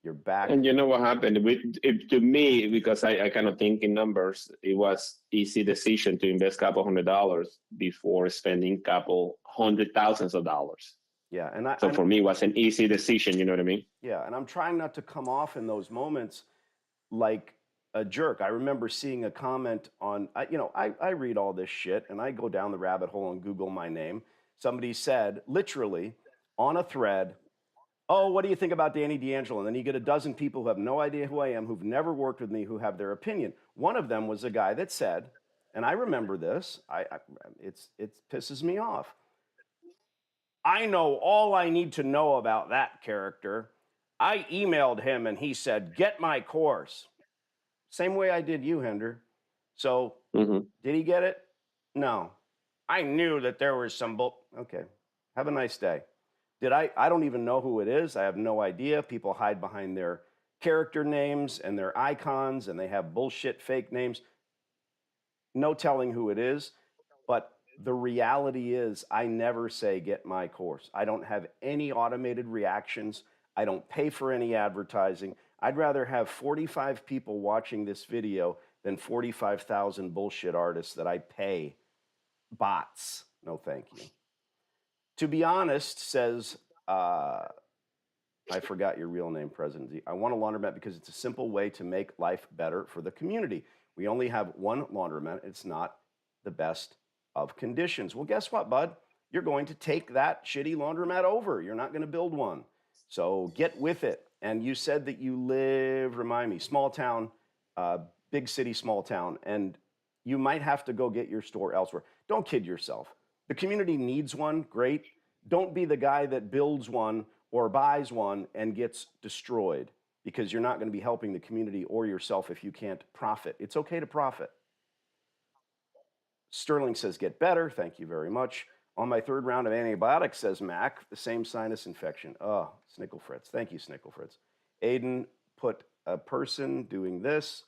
You're back. And you know what happened with it, to me, because I kind of think in numbers, it was easy decision to invest a couple $100 before spending a couple $100,000s. Yeah, So for me, it was an easy decision. You know what I mean? yeah, and I'm trying not to come off in those moments like a jerk. I remember seeing a comment on, I read all this shit and I go down the rabbit hole and Google my name. Somebody said, literally, on a thread, oh, what do you think about Danny D'Angelo? And then you get a dozen people who have no idea who I am, who've never worked with me, who have their opinion. One of them was a guy that said, and I remember this, it pisses me off. I know all I need to know about that character. I emailed him and he said, get my course. Same way I did you, Hender. So did he get it? No. I knew that there was some okay. Have a nice day. Did I don't even know who it is. I have no idea. People hide behind their character names and their icons and they have bullshit fake names. No telling who it is. But the reality is I never say get my course. I don't have any automated reactions. I don't pay for any advertising. I'd rather have 45 people watching this video than 45,000 bullshit artists that I pay bots. No, thank you. To be honest, says, I forgot your real name, President Z. I want a laundromat because it's a simple way to make life better for the community. We only have one laundromat. It's not the best of conditions. Well, guess what, bud? You're going to take that shitty laundromat over. You're not going to build one. So get with it. And you said that you live, remind me, small town, big city, small town, and you might have to go get your store elsewhere. Don't kid yourself. The community needs one, great. Don't be the guy that builds one or buys one and gets destroyed because you're not going to be helping the community or yourself if you can't profit. It's okay to profit. Sterling says, get better. Thank you very much. On my third round of antibiotics, says Mac, the same sinus infection. Oh, Snickle Fritz. Thank you, Snickle Fritz. Aiden put a person doing this.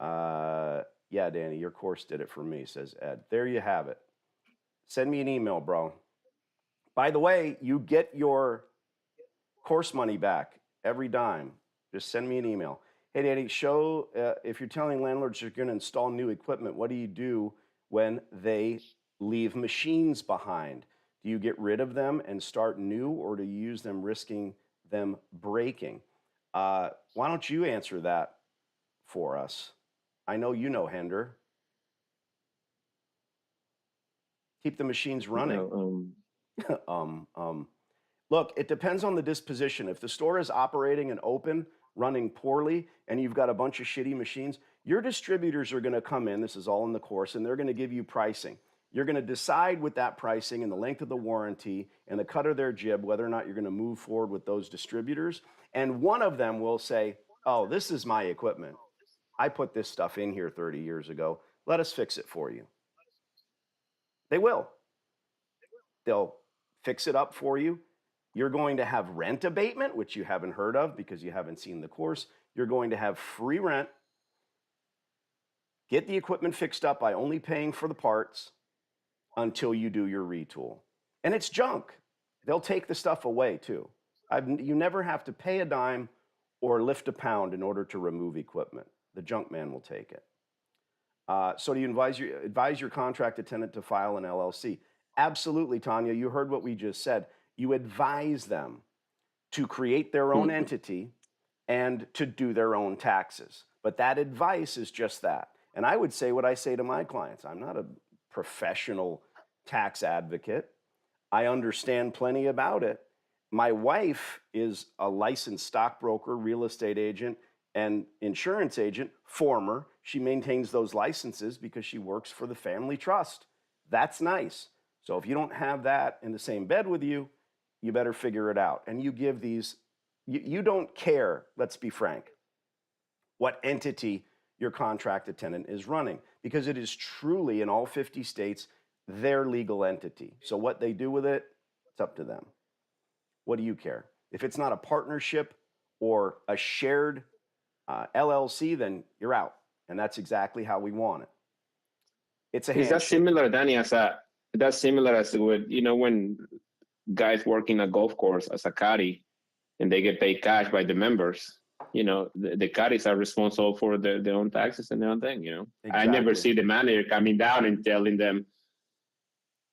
Yeah, Danny, your course did it for me, says Ed. There you have it. Send me an email, bro. By the way, you get your course money back every dime. Just send me an email. Hey, Danny, show if you're telling landlords you're going to install new equipment, what do you do when they leave machines behind? Do you get rid of them and start new, or do you use them risking them breaking? Why don't you answer that for us? I know you know, Hender. Keep the machines running. Look, it depends on the disposition. If the store is operating and open, running poorly, and you've got a bunch of shitty machines, your distributors are going to come in, this is all in the course, and they're going to give you pricing. You're going to decide with that pricing and the length of the warranty and the cut of their jib whether or not you're going to move forward with those distributors. And one of them will say, oh, this is my equipment. I put this stuff in here 30 years ago. Let us fix it for you. They will. They'll fix it up for you. You're going to have rent abatement, which you haven't heard of because you haven't seen the course. You're going to have free rent. Get the equipment fixed up by only paying for the parts until you do your retool. And it's junk. They'll take the stuff away too. You never have to pay a dime or lift a pound in order to remove equipment. The junk man will take it. So do you advise your contracted tenant to file an LLC? Absolutely, Tanya. You heard what we just said. You advise them to create their own entity and to do their own taxes. But that advice is just that. And I would say what I say to my clients. I'm not a professional tax advocate. I understand plenty about it. My wife is a licensed stockbroker, real estate agent, and insurance agent, former. She maintains those licenses because she works for the family trust. That's nice. So if you don't have that in the same bed with you, you better figure it out. And you give these, you don't care, let's be frank, what entity your contracted tenant is running, because it is truly in all 50 states their legal entity. So what they do with it, it's up to them. What do you care? If it's not a partnership or a shared LLC, then you're out. And that's exactly how we want it. It's a handshake. Is that similar, Danny, that's similar as with, when guys work in a golf course as a caddy and they get paid cash by the members, the caddies are responsible for their own taxes and their own thing, Exactly. I never see the manager coming down and telling them,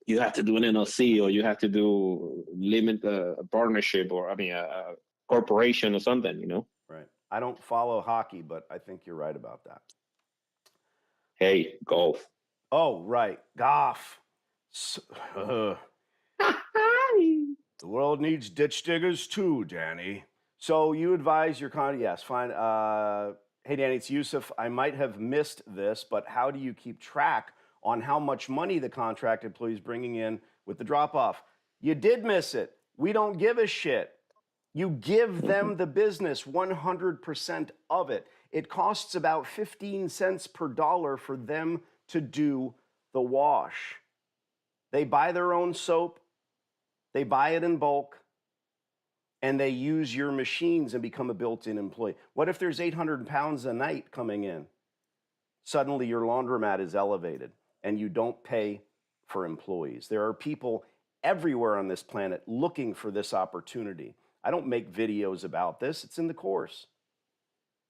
you have to do an NLC or you have to do limit a partnership or a corporation or something, Right. I don't follow hockey, but I think you're right about that. Hey, golf. Oh, right. Golf. The world needs ditch diggers too, Danny. So you advise your yes, fine. Hey, Danny, it's Yusuf. I might have missed this, but how do you keep track on how much money the contract employee is bringing in with the drop-off? You did miss it. We don't give a shit. You give them the business, 100% of it. It costs about 15 cents per dollar for them to do the wash. They buy their own soap, they buy it in bulk, and they use your machines and become a built-in employee. What if there's 800 pounds a night coming in? Suddenly your laundromat is elevated and you don't pay for employees. There are people everywhere on this planet looking for this opportunity. I don't make videos about this. It's in the course.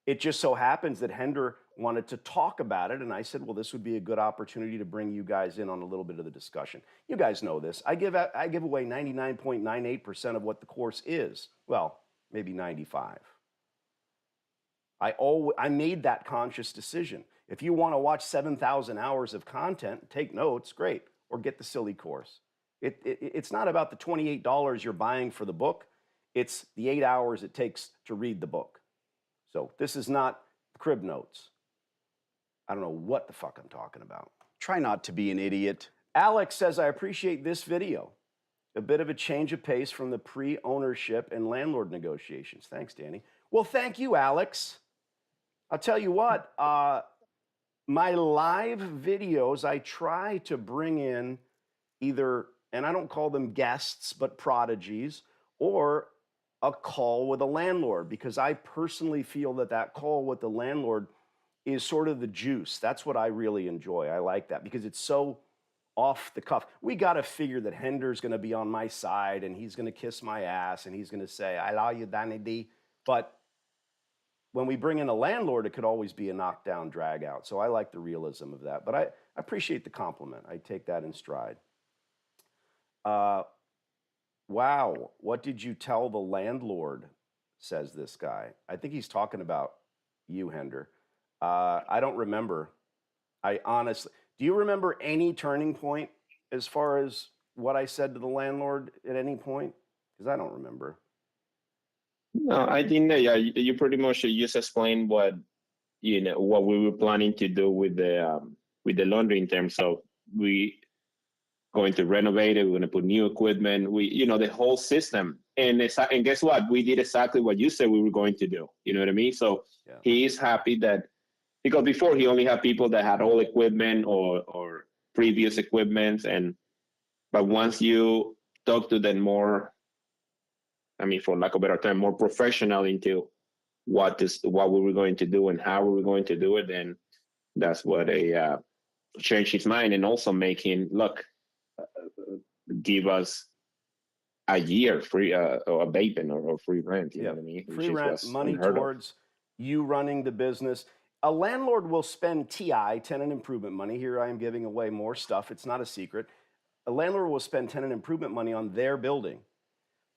It just so happens that Hender wanted to talk about it, and I said, well, this would be a good opportunity to bring you guys in on a little bit of the discussion. You guys know this. I give away 99.98% of what the course is. Well, maybe 95. I made that conscious decision. If you want to watch 7,000 hours of content, take notes, great, or get the silly course. It's not about the $28 you're buying for the book. It's the 8 hours it takes to read the book. So this is not crib notes. I don't know what the fuck I'm talking about. Try not to be an idiot. Alex says, I appreciate this video. A bit of a change of pace from the pre-ownership and landlord negotiations. Thanks, Danny. Well, thank you, Alex. I'll tell you what, my live videos, I try to bring in either, and I don't call them guests, but prodigies, or a call with a landlord, because I personally feel that call with the landlord is sort of the juice. That's what I really enjoy. I like that because it's so off the cuff. We got to figure that Hender's going to be on my side and he's going to kiss my ass and he's going to say, I love you, Danny D. But when we bring in a landlord, it could always be a knockdown, drag out. So I like the realism of that. But I appreciate the compliment. I take that in stride. Wow, what did you tell the landlord, says this guy. I think he's talking about you, Hender. I don't remember. I honestly, do you remember any turning point as far as what I said to the landlord at any point? Because I don't remember. No, I think that, yeah, you pretty much just explained what we were planning to do with the laundry in terms of we going to renovate it, we're going to put new equipment, the whole system. And guess what? We did exactly what you said we were going to do. You know what I mean? So yeah. He is happy that, because before he only had people that had old equipment or previous equipment. But once you talk to them more, for lack of a better term, more professional into what we were going to do and how we were going to do it, then that's what changed his mind, and also make him give us a year free or abatement or free rent. You know what I mean? Free rent, money towards you running the business. A landlord will spend TI, tenant improvement money. Here I am giving away more stuff. It's not a secret. A landlord will spend tenant improvement money on their building.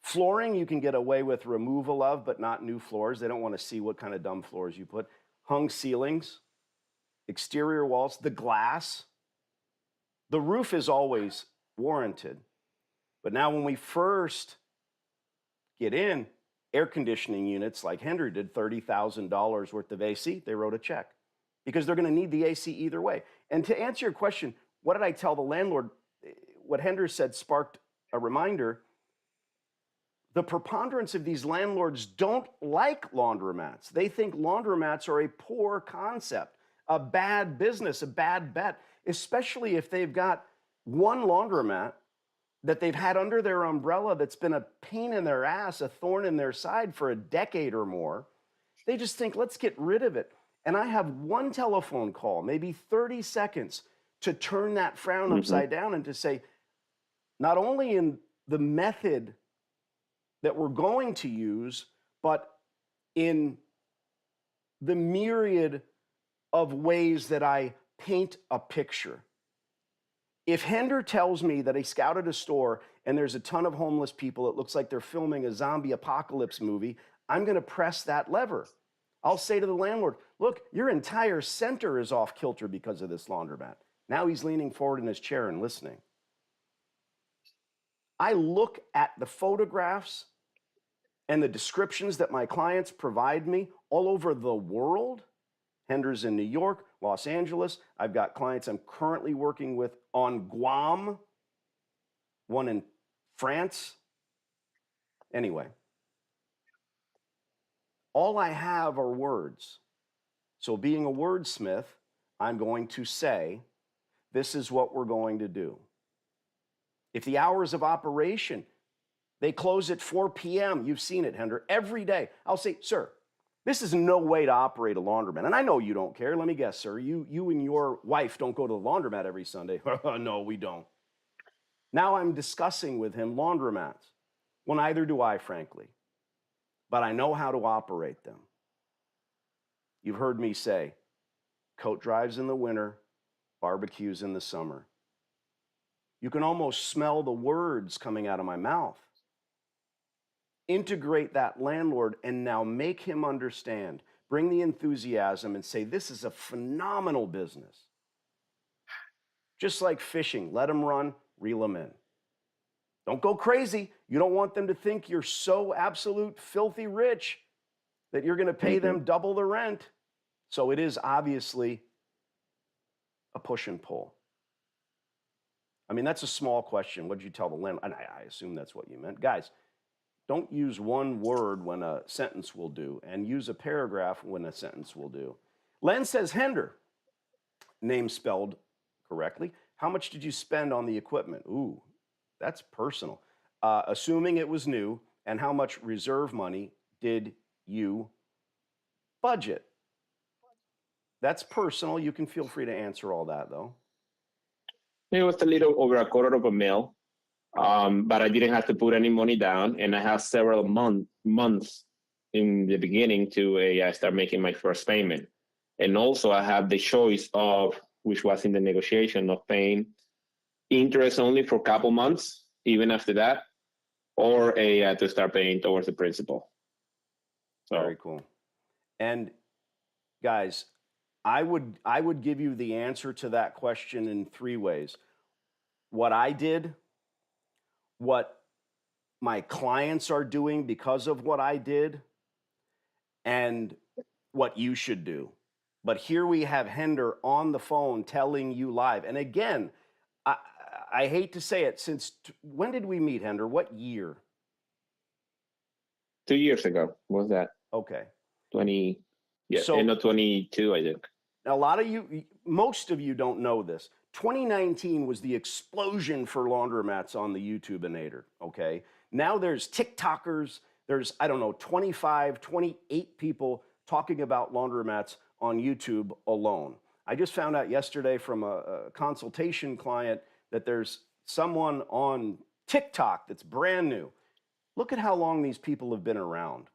Flooring you can get away with removal of, but not new floors. They don't want to see what kind of dumb floors you put. hung ceilings, exterior walls, the glass. The roof is always warranted. But now when we first get in, air conditioning units like Hendry did, $30,000 worth of AC, they wrote a check because they're going to need the AC either way. And to answer your question, what did I tell the landlord? What Hendry said sparked a reminder. The preponderance of these landlords don't like laundromats. They think laundromats are a poor concept, a bad business, a bad bet, especially if they've got one laundromat that they've had under their umbrella that's been a pain in their ass, a thorn in their side for a decade or more. They just think, let's get rid of it. And I have one telephone call, maybe 30 seconds, to turn that frown upside down and to say, not only in the method that we're going to use, but in the myriad of ways that I paint a picture. If Hender tells me that he scouted a store and there's a ton of homeless people, it looks like they're filming a zombie apocalypse movie, I'm going to press that lever. I'll say to the landlord, look, your entire center is off kilter because of this laundromat. Now he's leaning forward in his chair and listening. I look at the photographs and the descriptions that my clients provide me all over the world. Hender's in New York, Los Angeles. I've got clients I'm currently working with on Guam, one in France. Anyway, all I have are words. So being a wordsmith, I'm going to say, this is what we're going to do. If the hours of operation, they close at 4 p.m., you've seen it, Hender, every day. I'll say, sir, this is no way to operate a laundromat. And I know you don't care. Let me guess, sir. You and your wife don't go to the laundromat every Sunday. No, we don't. Now I'm discussing with him laundromats. Well, neither do I, frankly. But I know how to operate them. You've heard me say, coat drives in the winter, barbecues in the summer. You can almost smell the words coming out of my mouth. Integrate that landlord and now make him understand. Bring the enthusiasm and say, this is a phenomenal business. Just like fishing, let them run, reel them in. Don't go crazy. You don't want them to think you're so absolute filthy rich that you're going to pay them double the rent. So it is obviously a push and pull. I mean, that's a small question. What did you tell the landlord? And I assume that's what you meant. Guys, don't use one word when a sentence will do, and use a paragraph when a sentence will do. Len says, Hender, name spelled correctly. How much did you spend on the equipment? Ooh, that's personal. Assuming it was new, and how much reserve money did you budget? That's personal. You can feel free to answer all that, though. It was a little over $250,000. But I didn't have to put any money down, and I have several months in the beginning to start making my first payment. And also I have the choice of, which was in the negotiation, of paying interest only for a couple months, even after that, or to start paying towards the principal. So. Very cool. And guys, I would give you the answer to that question in 3 ways. What I did, what my clients are doing because of what I did, and what you should do. But here we have Hender on the phone telling you live. And again, I hate to say it, when did we meet, Hender? What year? 2 years ago, what was that? Okay. 20, yeah, so, end of 22, I think. Most of you don't know this. 2019 was the explosion for laundromats on the YouTubeinator, okay? Now there's TikTokers, there's, 25, 28 people talking about laundromats on YouTube alone. I just found out yesterday from a consultation client that there's someone on TikTok that's brand new. Look at how long these people have been around.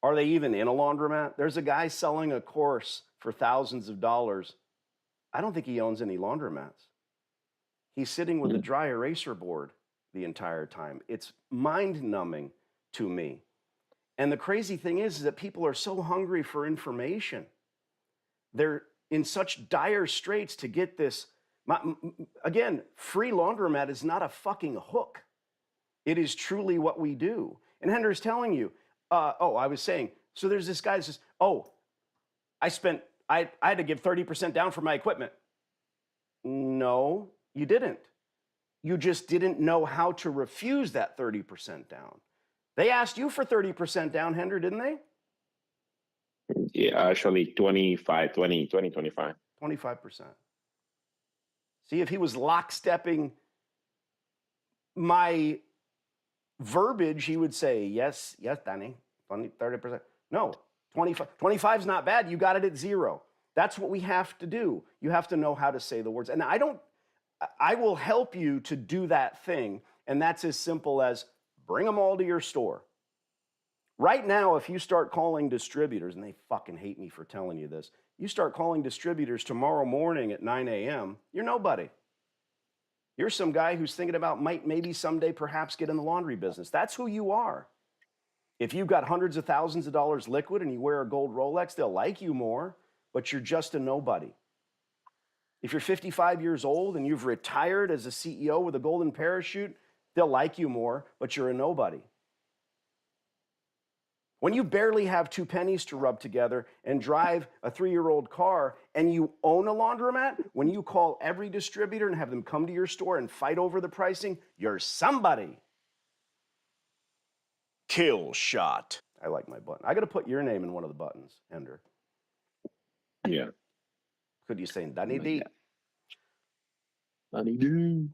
Are they even in a laundromat? There's a guy selling a course for thousands of dollars. I don't think he owns any laundromats. He's sitting with a dry eraser board the entire time. It's mind-numbing to me. And the crazy thing is that people are so hungry for information. they're in such dire straits to get this. Again, free laundromat is not a fucking hook. It is truly what we do. And Hender's telling you, I was saying, so there's this guy that says, I had to give 30% down for my equipment. No, you didn't. You just didn't know how to refuse that 30% down. They asked you for 30% down, Hender, didn't they? Yeah, actually 25. 25%. See, if he was lockstepping my verbiage, he would say, yes, Danny, 30%. No, 25. 25 is not bad. You got it at 0. That's what we have to do. You have to know how to say the words. And I will help you to do that thing. And that's as simple as bring them all to your store. Right now, if you start calling distributors, and they fucking hate me for telling you this, you start calling distributors tomorrow morning at 9 a.m., you're nobody. You're some guy who's thinking about might maybe someday perhaps get in the laundry business. That's who you are. If you've got hundreds of thousands of dollars liquid and you wear a gold Rolex, they'll like you more, but you're just a nobody. If you're 55 years old and you've retired as a CEO with a golden parachute, they'll like you more, but you're a nobody. When you barely have 2 pennies to rub together and drive a 3-year-old car and you own a laundromat, when you call every distributor and have them come to your store and fight over the pricing, you're somebody. Kill shot. I like my button. I got to put your name in one of the buttons, Hender. Yeah. Could you say Danny D? Danny D.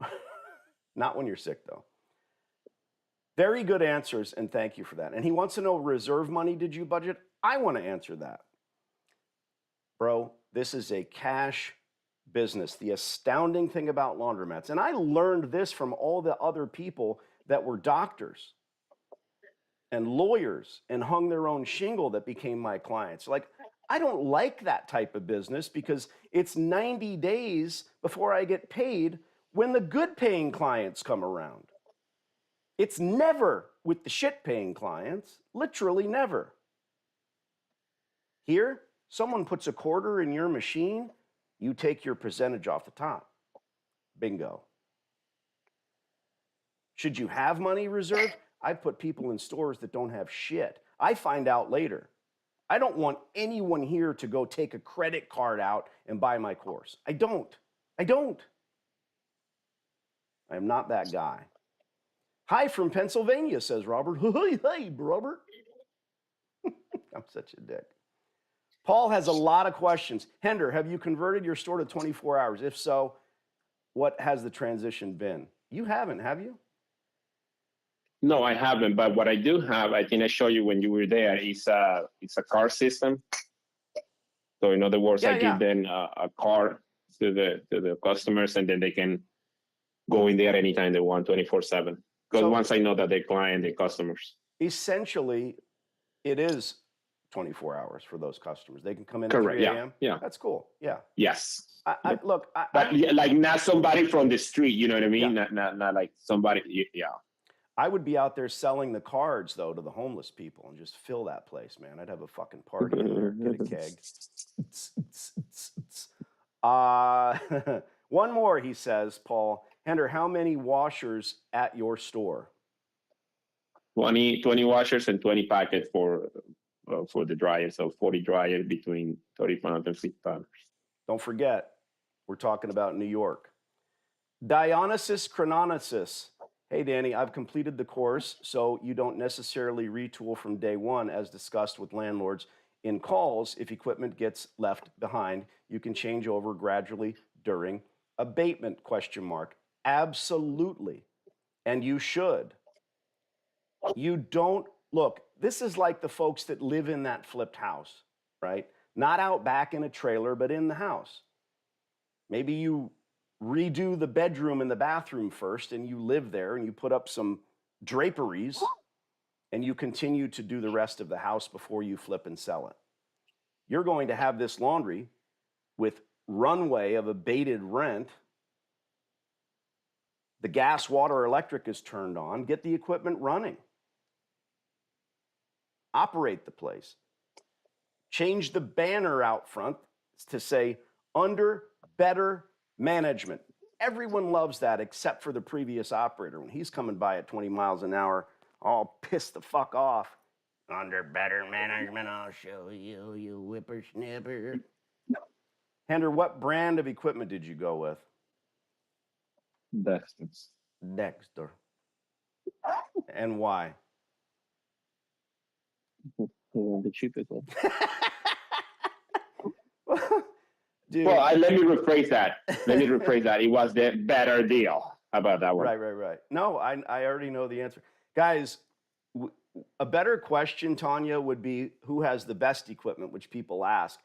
Not when you're sick, though. Very good answers, and thank you for that. And he wants to know, reserve money did you budget? I want to answer that. Bro, this is a cash business. The astounding thing about laundromats, and I learned this from all the other people that were doctors and lawyers and hung their own shingle that became my clients. Like, I don't like that type of business because it's 90 days before I get paid when the good paying clients come around. It's never with the shit paying clients, literally never. Here, someone puts a quarter in your machine, you take your percentage off the top. Bingo. Should you have money reserved? I put people in stores that don't have shit. I find out later. I don't want anyone here to go take a credit card out and buy my course. I don't. I am not that guy. Hi from Pennsylvania, says Robert. Hey, Robert. I'm such a dick. Paul has a lot of questions. Hender, have you converted your store to 24 hours? If so, what has the transition been? You haven't, have you? No, I haven't. But what I do have, I think I showed you when you were there, it's a card system. So in other words, I give them a card to the customers, and then they can go in there anytime they want, 24/7. Because once I know that they're client, they're customers. Essentially, it is 24 hours for those customers. They can come in Correct. at 3 a.m. Yeah. That's cool. Yeah. Yes. Look, but like not somebody from the street, you know what I mean? Yeah. Not like somebody. Yeah. I would be out there selling the cards though to the homeless people and just fill that place, man. I'd have a fucking party in there, get a keg. One more, he says, Paul. Hender, how many washers at your store? 20 washers and 20 packets for the dryer. So 40 dryers between $35 and $60. Don't forget, we're talking about New York. Dionysus Chrononesis. Hey, Danny, I've completed the course, so you don't necessarily retool from day one, as discussed with landlords. In calls, if equipment gets left behind, you can change over gradually during abatement, ? Absolutely. And you should. You don't, look, this is like the folks that live in that flipped house, right? Not out back in a trailer, but in the house. Maybe you redo the bedroom and the bathroom first, and you live there, and you put up some draperies, and you continue to do the rest of the house before you flip and sell it. You're going to have this laundry with runway of abated rent. The gas, water, electric is turned on. Get the equipment running. Operate the place. Change the banner out front. to say under better management. Everyone loves that except for the previous operator. When he's coming by at 20 miles an hour, all pissed the fuck off. Under better management, I'll show you, you whippersnapper. Hender, what brand of equipment did you go with? Dexter. And why? The cheapest one. Dude. Well, let me rephrase that. It was the better deal. How about that one? Right. No, I already know the answer. Guys, a better question, Tanya, would be who has the best equipment, which people ask.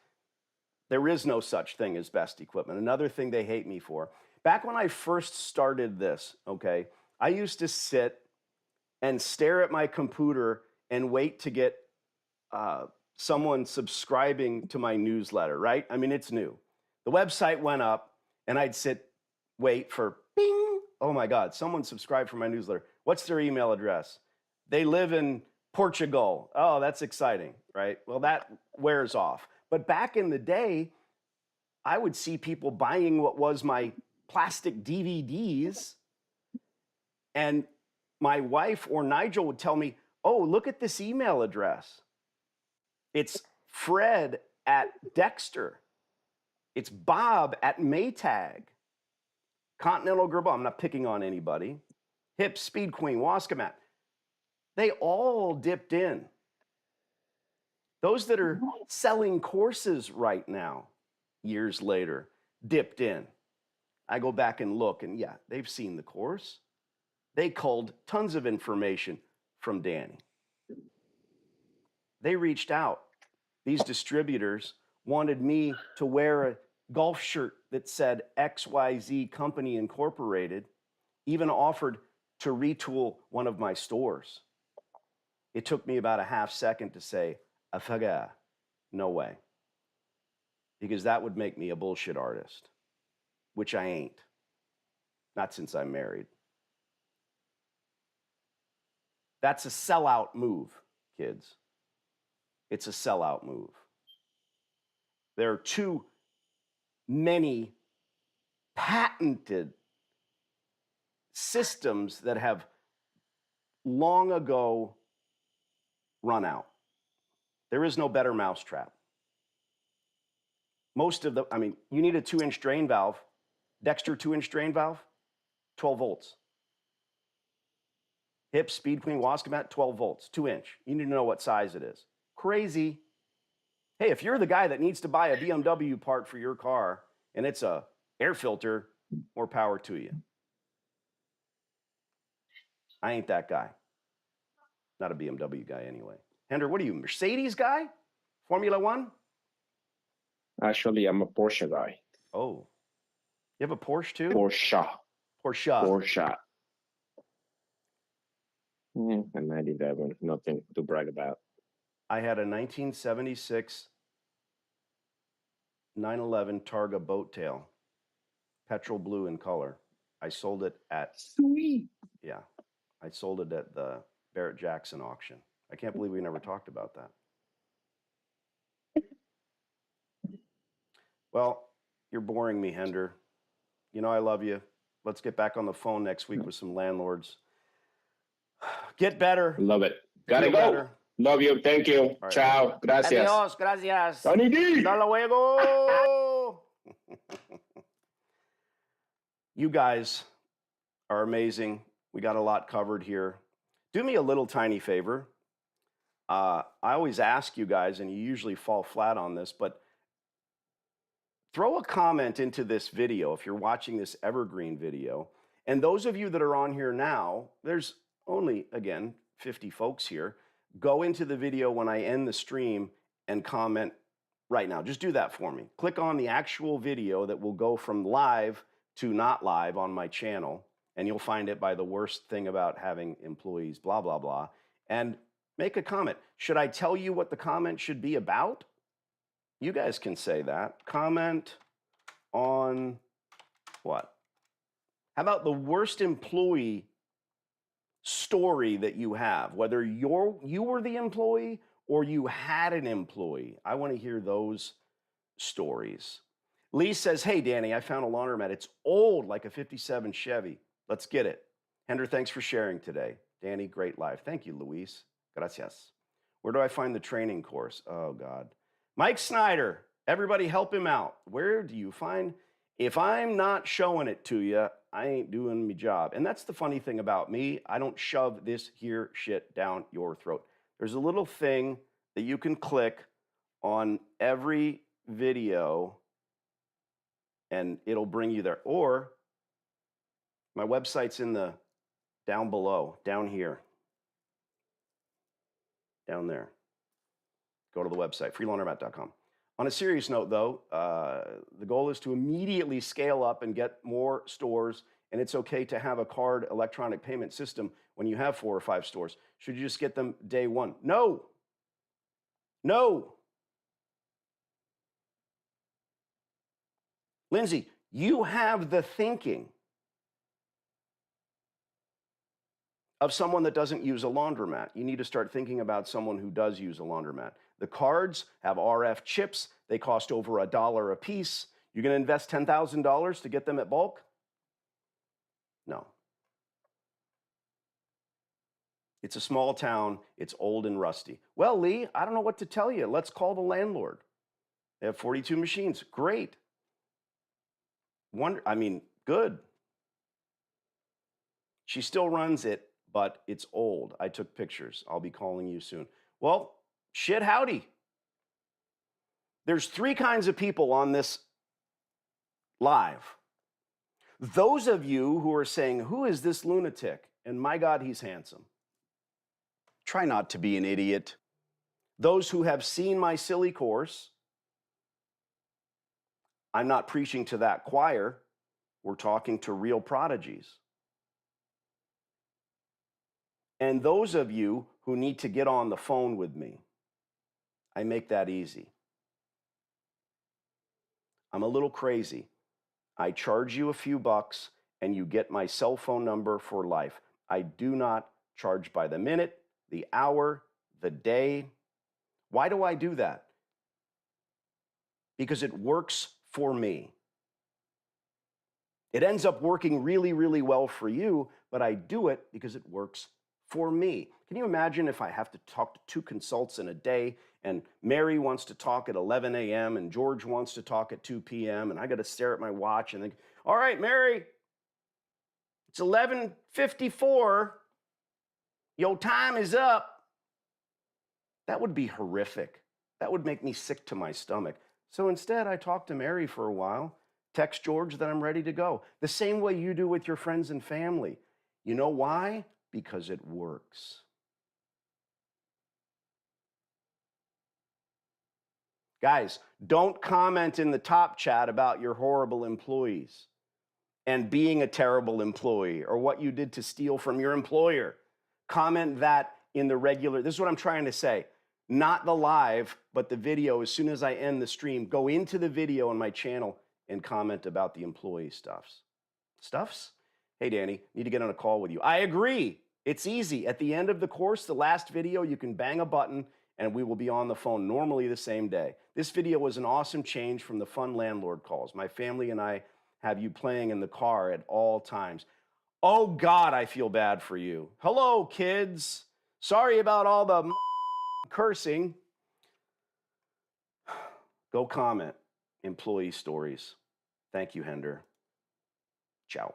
There is no such thing as best equipment. Another thing they hate me for. Back when I first started this, okay, I used to sit and stare at my computer and wait to get someone subscribing to my newsletter, right? I mean, it's new. The website went up, and I'd wait for bing. Oh my God, someone subscribed for my newsletter. What's their email address? They live in Portugal. Oh, that's exciting, right? Well, that wears off. But back in the day, I would see people buying what was my plastic DVDs, and my wife or Nigel would tell me, oh, look at this email address. It's Fred at Dexter. It's Bob at Maytag. Continental Grill. I'm not picking on anybody. Hip, Speed Queen, Waskamat. They all dipped in. Those that are selling courses right now, years later, dipped in. I go back and look, and yeah, they've seen the course. They culled tons of information from Danny. They reached out. These distributors wanted me to wear a golf shirt that said XYZ Company Incorporated, even offered to retool one of my stores. It took me about a half second to say, afaga, no way. Because that would make me a bullshit artist, which I ain't. Not since I'm married. That's a sellout move, kids. It's a sellout move. There are too many patented systems that have long ago run out. There is no better mousetrap. You need a 2-inch drain valve. Dexter 2-inch drain valve, 12 volts. Hip, Speed Queen, Waskamat, 12 volts, 2-inch. You need to know what size it is. Crazy. Hey, if you're the guy that needs to buy a BMW part for your car and it's a air filter, more power to you. I ain't that guy. Not a BMW guy anyway. Hender, what are you, Mercedes guy? Formula One? Actually, I'm a Porsche guy. Oh. You have a Porsche too? Porsche. A 97, nothing to brag about. I had a 1976 911 Targa boat tail, petrol blue in color. I sold it at... Sweet. Yeah. I sold it at the Barrett Jackson auction. I can't believe we never talked about that. Well, you're boring me, Hender. You know I love you. Let's get back on the phone next week with some landlords. Get better. Love it. Gotta go. Better. Love you. Thank you. Right. Ciao. Gracias. Adios. Gracias. Tony D. Hasta luego. You guys are amazing. We got a lot covered here. Do me a little tiny favor. I always ask you guys, and you usually fall flat on this, but throw a comment into this video if you're watching this evergreen video. And those of you that are on here now, there's only, again, 50 folks here. Go into the video when I end the stream and comment right now. Just do that for me. Click on the actual video that will go from live to not live on my channel, and you'll find it by the worst thing about having employees, blah, blah, blah, and make a comment. Should I tell you what the comment should be about? You guys can say that. Comment on what? How about the worst employee story that you have, whether you were the employee or you had an employee? I want to hear those stories. Lee says, hey, Danny, I found a laundromat. It's old, like a 57 Chevy. Let's get it. Hender, thanks for sharing today. Danny, great live. Thank you, Luis. Gracias. Where do I find the training course? Oh, God. Mike Snyder, everybody help him out. Where do you find? If I'm not showing it to you, I ain't doing my job. And that's the funny thing about me. I don't shove this here shit down your throat. There's a little thing that you can click on every video and it'll bring you there. Or my website's in the down below, down here, down there. Go to the website, freelaundromat.com. On a serious note, though, the goal is to immediately scale up and get more stores, and it's okay to have a card electronic payment system when you have 4 or 5 stores. Should you just get them day one? No. No. Lindsay, you have the thinking of someone that doesn't use a laundromat. You need to start thinking about someone who does use a laundromat. The cards have RF chips. They cost over $1 a piece. You're going to invest $10,000 to get them at bulk? No. It's a small town. It's old and rusty. Well, Lee, I don't know what to tell you. Let's call the landlord. They have 42 machines. Great. Good. She still runs it, but it's old. I took pictures. I'll be calling you soon. Well, shit howdy. There's 3 kinds of people on this live. Those of you who are saying, who is this lunatic? And my God, he's handsome. Try not to be an idiot. Those who have seen my silly course, I'm not preaching to that choir. We're talking to real prodigies. And those of you who need to get on the phone with me, I make that easy. I'm a little crazy. I charge you a few bucks and you get my cell phone number for life. I do not charge by the minute, the hour, the day. Why do I do that? Because it works for me. It ends up working really, really well for you, but I do it because it works for me. Can you imagine if I have to talk to 2 consults in a day and Mary wants to talk at 11 a.m. and George wants to talk at 2 p.m. and I got to stare at my watch and think, all right, Mary, it's 11:54. Your time is up. That would be horrific. That would make me sick to my stomach. So instead, I talk to Mary for a while, text George that I'm ready to go. The same way you do with your friends and family. You know why? Because it works. Guys, don't comment in the top chat about your horrible employees and being a terrible employee or what you did to steal from your employer. Comment that in the regular, this is what I'm trying to say. Not the live, but the video. As soon as I end the stream, go into the video on my channel and comment about the employee stuffs. Stuffs? Hey, Danny, need to get on a call with you. I agree. It's easy. At the end of the course, the last video, you can bang a button and we will be on the phone normally the same day. This video was an awesome change from the fun landlord calls. My family and I have you playing in the car at all times. Oh God, I feel bad for you. Hello, kids. Sorry about all the cursing. Go comment employee stories. Thank you, Hender. Ciao.